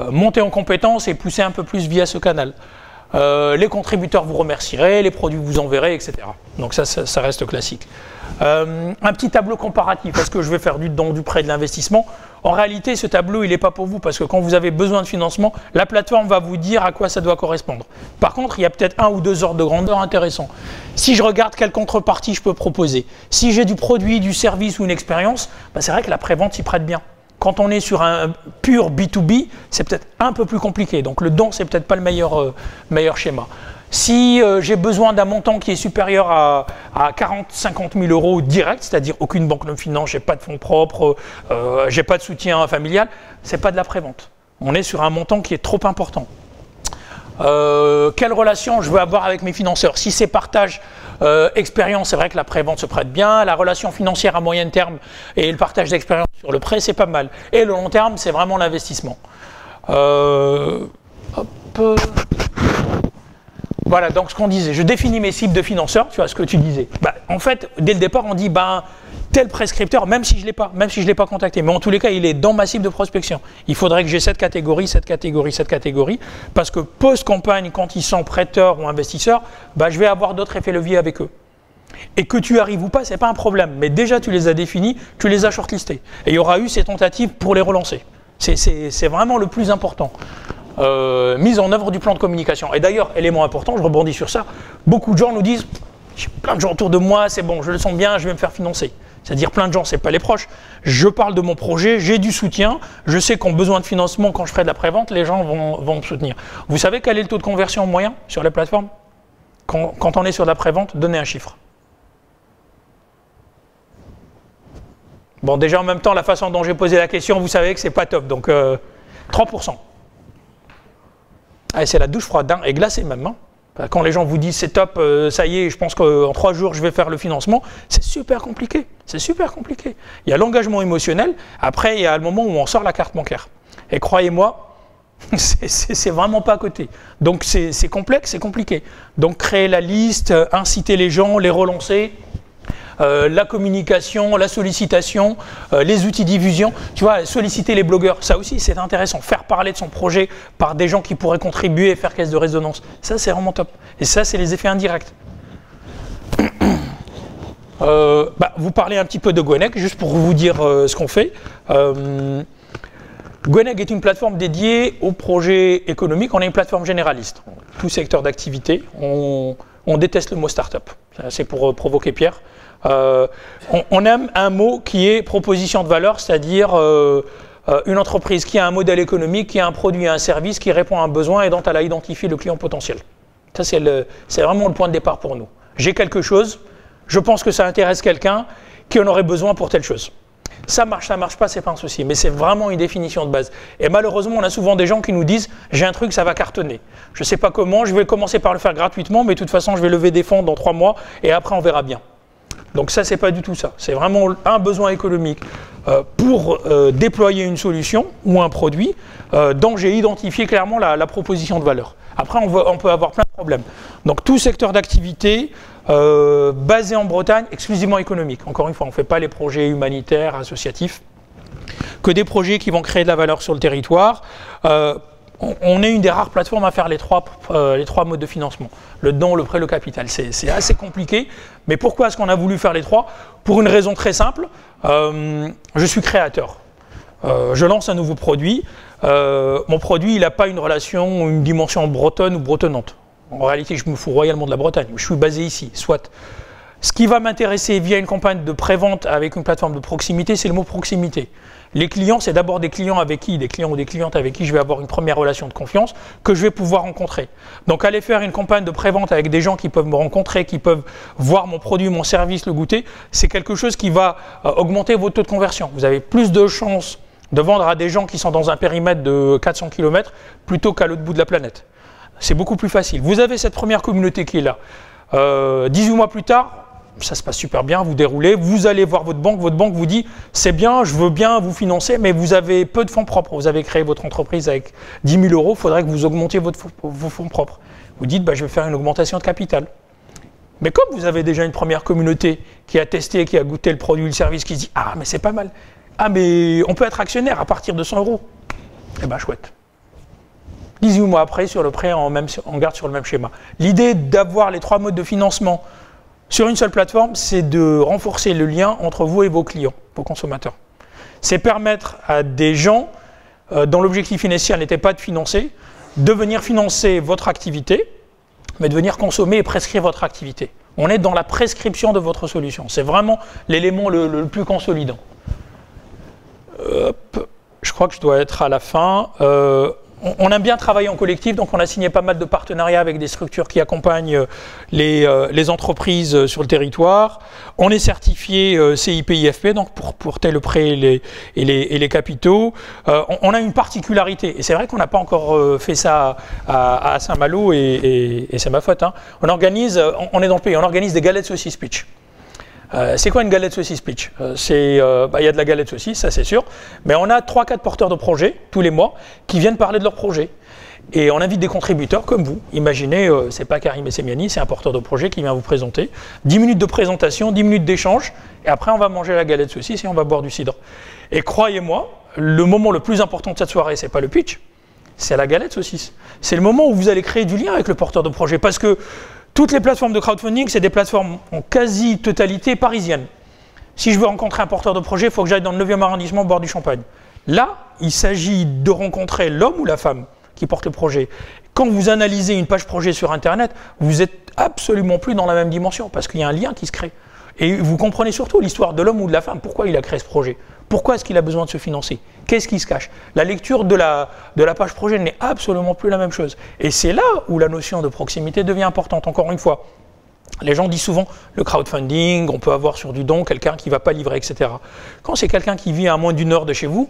Montez en compétence et poussez un peu plus via ce canal. Les contributeurs vous remercierez, les produits vous enverrez, etc. Donc ça reste classique. Un petit tableau comparatif, est-ce que je vais faire du don, du prêt, de l'investissement? En réalité, ce tableau, il n'est pas pour vous parce que quand vous avez besoin de financement, la plateforme va vous dire à quoi ça doit correspondre. Par contre, il y a peut-être 1 ou 2 ordres de grandeur intéressants. Si je regarde quelle contrepartie je peux proposer, si j'ai du produit, du service ou une expérience, bah c'est vrai que la prévente s'y prête bien. Quand on est sur un pur B2B, c'est peut-être un peu plus compliqué. Donc le don, c'est peut-être pas le meilleur schéma. Si j'ai besoin d'un montant qui est supérieur à 40-50 000 euros direct, c'est-à-dire aucune banque ne me finance, j'ai pas de fonds propres, j'ai pas de soutien familial, c'est pas de la prévente. On est sur un montant qui est trop important. Quelle relation je veux avoir avec mes financeurs? Si c'est partage expérience, c'est vrai que la prévente se prête bien. La relation financière à moyen terme et le partage d'expérience sur le prêt, c'est pas mal. Et le long terme, c'est vraiment l'investissement. Voilà, donc ce qu'on disait, je définis mes cibles de financeurs, tu vois ce que tu disais. Bah, en fait, dès le départ, on dit ben, tel prescripteur, même si je ne l'ai pas contacté, mais en tous les cas, il est dans ma cible de prospection. Il faudrait que j'ai cette catégorie, parce que post-campagne, quand ils sont prêteurs ou investisseurs, bah, je vais avoir d'autres effets leviers avec eux. Et que tu arrives ou pas, ce n'est pas un problème, mais déjà tu les as définis, tu les as shortlistés. Et il y aura eu ces tentatives pour les relancer. C'est vraiment le plus important. Mise en œuvre du plan de communication. Et d'ailleurs, élément important, je rebondis sur ça, beaucoup de gens nous disent « j'ai plein de gens autour de moi, c'est bon, je le sens bien, je vais me faire financer ». C'est-à-dire plein de gens, ce n'est pas les proches. Je parle de mon projet, j'ai du soutien, je sais qu'on a besoin de financement quand je ferai de la prévente, les gens vont me soutenir. Vous savez quel est le taux de conversion moyen sur les plateformes? Quand on est sur de la prévente, donnez un chiffre. Bon, déjà en même temps, la façon dont j'ai posé la question, vous savez que c'est pas top, donc 3%. Ah, c'est la douche froide, hein, et glacée même. Hein. Quand les gens vous disent c'est top, ça y est, je pense qu'en 3 jours je vais faire le financement, c'est super compliqué. C'est super compliqué. Il y a l'engagement émotionnel, après il y a le moment où on sort la carte bancaire. Et croyez-moi, C'est vraiment pas à côté. Donc c'est complexe, c'est compliqué. Donc créer la liste, inciter les gens, les relancer, la communication, la sollicitation, les outils de diffusion. Tu vois, solliciter les blogueurs, ça aussi c'est intéressant. Faire parler de son projet par des gens qui pourraient contribuer et faire caisse de résonance. Ça c'est vraiment top. Et ça c'est les effets indirects. Vous parlez un petit peu de Gweneg, juste pour vous dire ce qu'on fait. Gweneg est une plateforme dédiée aux projets économiques. On est une plateforme généraliste, tout secteur d'activité. On déteste le mot start-up. C'est pour provoquer Pierre. On aime un mot qui est proposition de valeur, c'est-à-dire une entreprise qui a un modèle économique, qui a un produit et un service, qui répond à un besoin et dont elle a identifié le client potentiel. Ça, c'est vraiment le point de départ pour nous. J'ai quelque chose, je pense que ça intéresse quelqu'un qui en aurait besoin pour telle chose. Ça marche pas, c'est pas un souci, mais c'est vraiment une définition de base. Et malheureusement, on a souvent des gens qui nous disent « j'ai un truc, ça va cartonner. Je ne sais pas comment, je vais commencer par le faire gratuitement, mais de toute façon, je vais lever des fonds dans 3 mois et après, on verra bien. » Donc ça, c'est pas du tout ça. C'est vraiment un besoin économique pour déployer une solution ou un produit dont j'ai identifié clairement la proposition de valeur. Après, on peut avoir plein de problèmes. Donc tout secteur d'activité basé en Bretagne, exclusivement économique. Encore une fois, on ne fait pas les projets humanitaires, associatifs, que des projets qui vont créer de la valeur sur le territoire. On est une des rares plateformes à faire les trois modes de financement. Le don, le prêt, le capital. C'est assez compliqué. Mais pourquoi est-ce qu'on a voulu faire les trois? Pour une raison très simple. Je suis créateur. Je lance un nouveau produit. Mon produit, il n'a pas une relation, une dimension bretonne ou bretonnante. En réalité, je me fous royalement de la Bretagne. Je suis basé ici, soit. Ce qui va m'intéresser via une campagne de pré-vente avec une plateforme de proximité, c'est le mot proximité. Les clients, c'est d'abord des clients ou des clientes avec qui je vais avoir une première relation de confiance que je vais pouvoir rencontrer. Donc aller faire une campagne de pré-vente avec des gens qui peuvent me rencontrer, qui peuvent voir mon produit, mon service, le goûter, c'est quelque chose qui va augmenter votre taux de conversion. Vous avez plus de chances de vendre à des gens qui sont dans un périmètre de 400 km plutôt qu'à l'autre bout de la planète. C'est beaucoup plus facile. Vous avez cette première communauté qui est là. 18 mois plus tard, ça se passe super bien, vous déroulez, vous allez voir votre banque vous dit « c'est bien, je veux bien vous financer, mais vous avez peu de fonds propres. Vous avez créé votre entreprise avec 10 000 euros, il faudrait que vous augmentiez vos fonds propres. » Vous dites « je vais faire une augmentation de capital. » Mais comme vous avez déjà une première communauté qui a testé, qui a goûté le produit, le service, qui se dit « ah, mais c'est pas mal. Ah, mais on peut être actionnaire à partir de 100 euros. » Eh bien, chouette. 18 mois après, sur le prêt, on garde sur le même schéma. L'idée d'avoir les 3 modes de financement sur une seule plateforme, c'est de renforcer le lien entre vous et vos clients, vos consommateurs. C'est permettre à des gens dont l'objectif initial n'était pas de financer, de venir financer votre activité, mais de venir consommer et prescrire votre activité. On est dans la prescription de votre solution. C'est vraiment l'élément le plus consolidant. Je crois que je dois être à la fin. On aime bien travailler en collectif, donc on a signé pas mal de partenariats avec des structures qui accompagnent les entreprises sur le territoire. On est certifié CIP-IFP, donc pour tel le prêt et les capitaux. On a une particularité, et c'est vrai qu'on n'a pas encore fait ça à Saint-Malo, et c'est ma faute. Hein. On est dans le pays, on organise des galettes saucisses pitch. C'est quoi une galette saucisse pitch? Il y a de la galette saucisse, ça c'est sûr, mais on a 3-4 porteurs de projets tous les mois qui viennent parler de leur projet. Et on invite des contributeurs comme vous. Imaginez, c'est pas Karim Essemiani, c'est un porteur de projet qui vient vous présenter. 10 minutes de présentation, 10 minutes d'échange, et après on va manger la galette saucisse et on va boire du cidre. Et croyez-moi, le moment le plus important de cette soirée, c'est pas le pitch, c'est la galette saucisse. C'est le moment où vous allez créer du lien avec le porteur de projet, parce que toutes les plateformes de crowdfunding, c'est des plateformes en quasi-totalité parisiennes. Si je veux rencontrer un porteur de projet, il faut que j'aille dans le 9e arrondissement boire du champagne. Là, il s'agit de rencontrer l'homme ou la femme qui porte le projet. Quand vous analysez une page projet sur Internet, vous n'êtes absolument plus dans la même dimension parce qu'il y a un lien qui se crée. Et vous comprenez surtout l'histoire de l'homme ou de la femme. Pourquoi il a créé ce projet? Pourquoi est-ce qu'il a besoin de se financer? Qu'est-ce qui se cache? La lecture de la page projet n'est absolument plus la même chose. Et c'est là où la notion de proximité devient importante. Encore une fois, les gens disent souvent le crowdfunding, on peut avoir sur du don quelqu'un qui ne va pas livrer, etc. Quand c'est quelqu'un qui vit à moins d'1 heure de chez vous,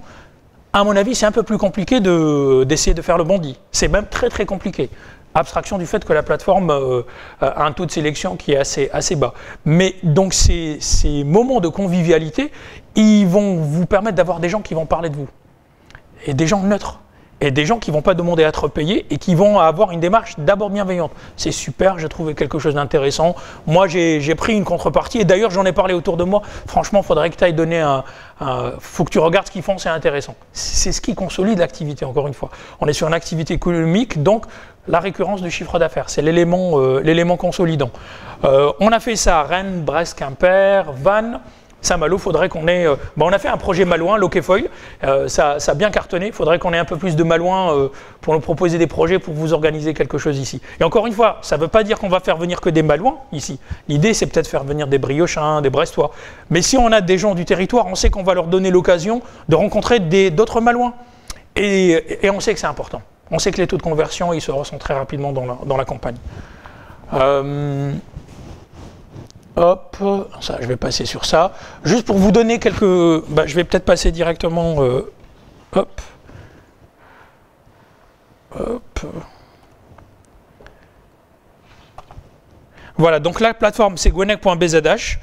à mon avis, c'est un peu plus compliqué d'essayer de faire le bondi. C'est même très très compliqué. Abstraction du fait que la plateforme a un taux de sélection qui est assez bas. Mais donc ces moments de convivialité, ils vont vous permettre d'avoir des gens qui vont parler de vous. Et des gens neutres. et des gens qui ne vont pas demander à être payés et qui vont avoir une démarche d'abord bienveillante. C'est super, j'ai trouvé quelque chose d'intéressant. Moi, j'ai pris une contrepartie et d'ailleurs, j'en ai parlé autour de moi. Franchement, il faudrait que tu ailles donner faut que tu regardes ce qu'ils font, c'est intéressant. C'est ce qui consolide l'activité, encore une fois. On est sur une activité économique, donc la récurrence du chiffre d'affaires, c'est l'élément consolidant. On a fait ça à Rennes, Brest, Quimper, Vannes. Saint-Malo, il faudrait qu'on ait... on a fait un projet malouin, Loquefoil, ça a bien cartonné, il faudrait qu'on ait un peu plus de malouins pour nous proposer des projets pour vous organiser quelque chose ici. Et encore une fois, ça ne veut pas dire qu'on va faire venir que des malouins ici. L'idée, c'est peut-être faire venir des briochins, des brestois. Mais si on a des gens du territoire, on sait qu'on va leur donner l'occasion de rencontrer d'autres malouins. Et on sait que c'est important. On sait que les taux de conversion, ils se ressentent très rapidement dans la campagne. Hop, ça, je vais passer sur ça. Juste pour vous donner quelques... je vais peut-être passer directement... hop. Voilà, donc la plateforme, c'est gwenec.bzh.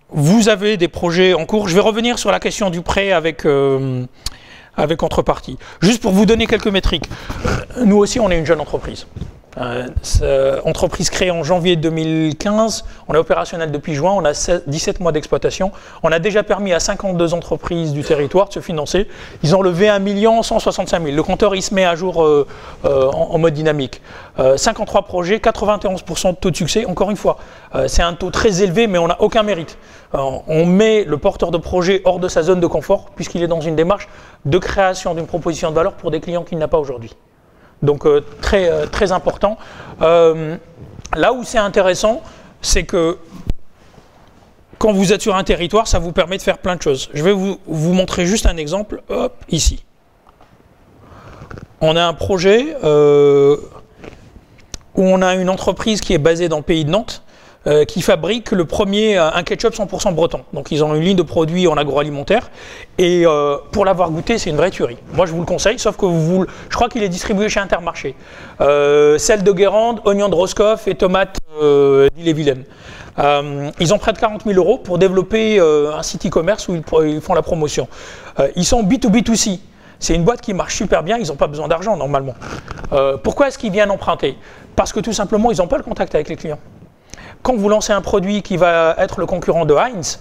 Vous avez des projets en cours. Je vais revenir sur la question du prêt avec contrepartie. Juste pour vous donner quelques métriques. Nous aussi, on est une jeune entreprise. Entreprise créée en janvier 2015, on est opérationnel depuis juin, on a 17 mois d'exploitation, on a déjà permis à 52 entreprises du territoire de se financer, ils ont levé 1 165 000, le compteur il se met à jour en mode dynamique, 53 projets, 91% de taux de succès, encore une fois, c'est un taux très élevé mais on n'a aucun mérite, on met le porteur de projet hors de sa zone de confort puisqu'il est dans une démarche de création d'une proposition de valeur pour des clients qu'il n'a pas aujourd'hui. Donc très important. Là où c'est intéressant, c'est que quand vous êtes sur un territoire, ça vous permet de faire plein de choses. Je vais vous montrer juste un exemple, hop, ici. On a un projet où on a une entreprise qui est basée dans le pays de Nantes, qui fabrique un ketchup 100% breton. Donc ils ont une ligne de produits en agroalimentaire et pour l'avoir goûté, c'est une vraie tuerie. Moi je vous le conseille, sauf que je crois qu'il est distribué chez Intermarché. Sel de Guérande, oignons de Roscoff et tomates d'Ille-et-Vilaine. Ils ont près de 40 000 € pour développer un site e-commerce où ils font la promotion. Ils sont B2B2C. C'est une boîte qui marche super bien, ils n'ont pas besoin d'argent normalement. Pourquoi est-ce qu'ils viennent emprunter? Parce que tout simplement, ils n'ont pas le contact avec les clients. Quand vous lancez un produit qui va être le concurrent de Heinz,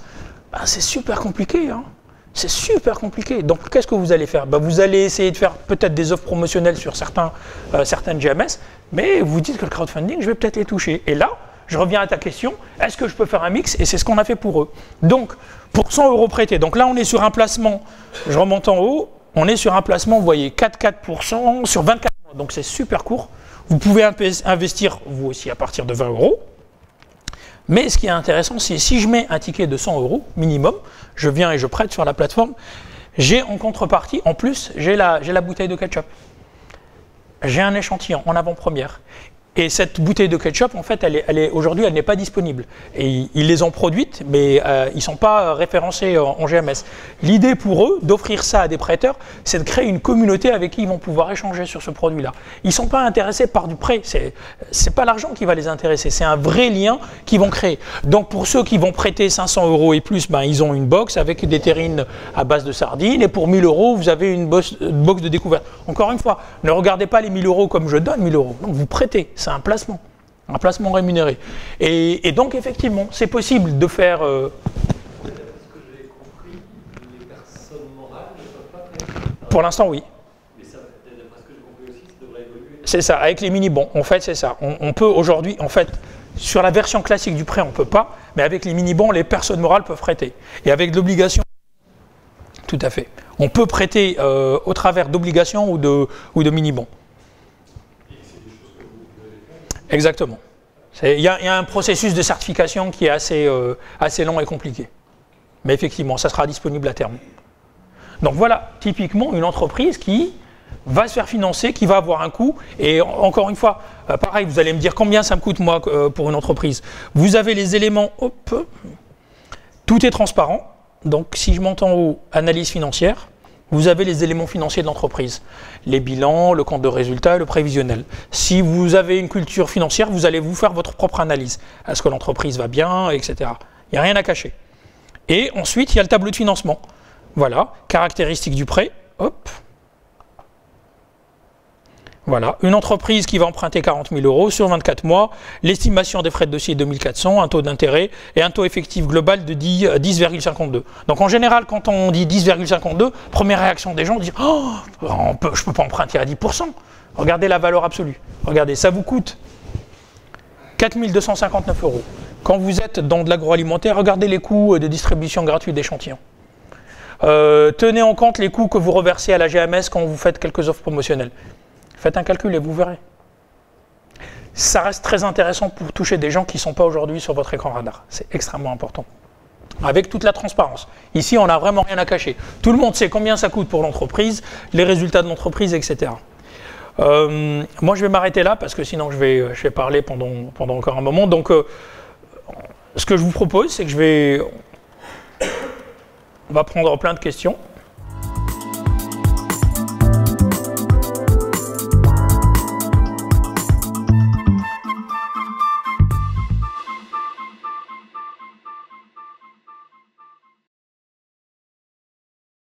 c'est super compliqué. Hein. C'est super compliqué. Donc, qu'est-ce que vous allez faire? Vous allez essayer de faire peut-être des offres promotionnelles sur certaines GMS, mais vous dites que le crowdfunding, je vais peut-être les toucher. Et là, je reviens à ta question, est-ce que je peux faire un mix? Et c'est ce qu'on a fait pour eux. Donc, pour 100 € prêtés, donc là, on est sur un placement, je remonte en haut, on est sur un placement, vous voyez, 4,4% sur 24 mois. Donc, c'est super court. Vous pouvez investir, vous aussi, à partir de 20 €. Mais ce qui est intéressant, c'est si je mets un ticket de 100 € minimum, je viens et je prête sur la plateforme, j'ai en contrepartie, en plus, j'ai la bouteille de ketchup. J'ai un échantillon en avant-première. Et cette bouteille de ketchup, en fait, aujourd'hui, elle n'est pas disponible. Et ils les ont produites, mais ils ne sont pas référencés en GMS. L'idée pour eux, d'offrir ça à des prêteurs, c'est de créer une communauté avec qui ils vont pouvoir échanger sur ce produit-là. Ils ne sont pas intéressés par du prêt. C'est pas l'argent qui va les intéresser. C'est un vrai lien qu'ils vont créer. Donc, pour ceux qui vont prêter 500 € et plus, ils ont une box avec des terrines à base de sardines. Et pour 1000 €, vous avez une box de découverte. Encore une fois, ne regardez pas les 1000 € comme je donne 1000 €. Donc, vous prêtez. C'est un placement rémunéré. Et donc, effectivement, c'est possible de faire... Ce que j'ai compris, les personnes morales ne peuvent pas prêter. Pour l'instant, oui. Mais ça, d'après ce que j'ai compris aussi, ça devrait évoluer. C'est ça, avec les mini-bons. En fait, c'est ça. On peut aujourd'hui, en fait, sur la version classique du prêt, on ne peut pas, mais avec les mini-bons, les personnes morales peuvent prêter. Et avec l'obligation, tout à fait. On peut prêter au travers d'obligations ou de mini-bons. Exactement. Il y a un processus de certification qui est assez long et compliqué. Mais effectivement, ça sera disponible à terme. Donc voilà, typiquement, une entreprise qui va se faire financer, qui va avoir un coût. Et encore une fois, pareil, vous allez me dire combien ça me coûte, moi, pour une entreprise. Vous avez les éléments, hop, tout est transparent. Donc si je monte en haut, analyse financière, vous avez les éléments financiers de l'entreprise, les bilans, le compte de résultat et le prévisionnel. Si vous avez une culture financière, vous allez vous faire votre propre analyse. Est-ce que l'entreprise va bien, etc. Il n'y a rien à cacher. Et ensuite, il y a le tableau de financement. Voilà, caractéristiques du prêt. Hop. Voilà, une entreprise qui va emprunter 40 000 € sur 24 mois, l'estimation des frais de dossier 2400, un taux d'intérêt et un taux effectif global de 10,52. Donc en général, quand on dit 10,52, première réaction des gens, on dit « Oh, je ne peux pas emprunter à 10%. » Regardez la valeur absolue. Regardez, ça vous coûte 4 259 €. Quand vous êtes dans de l'agroalimentaire, regardez les coûts de distribution gratuite d'échantillons. Tenez en compte les coûts que vous reversez à la GMS quand vous faites quelques offres promotionnelles. Faites un calcul et vous verrez. Ça reste très intéressant pour toucher des gens qui ne sont pas aujourd'hui sur votre écran radar. C'est extrêmement important. Avec toute la transparence. Ici, on n'a vraiment rien à cacher. Tout le monde sait combien ça coûte pour l'entreprise, les résultats de l'entreprise, etc. Moi, je vais m'arrêter là parce que sinon, je vais parler pendant encore un moment. Donc, ce que je vous propose, c'est que on va prendre plein de questions.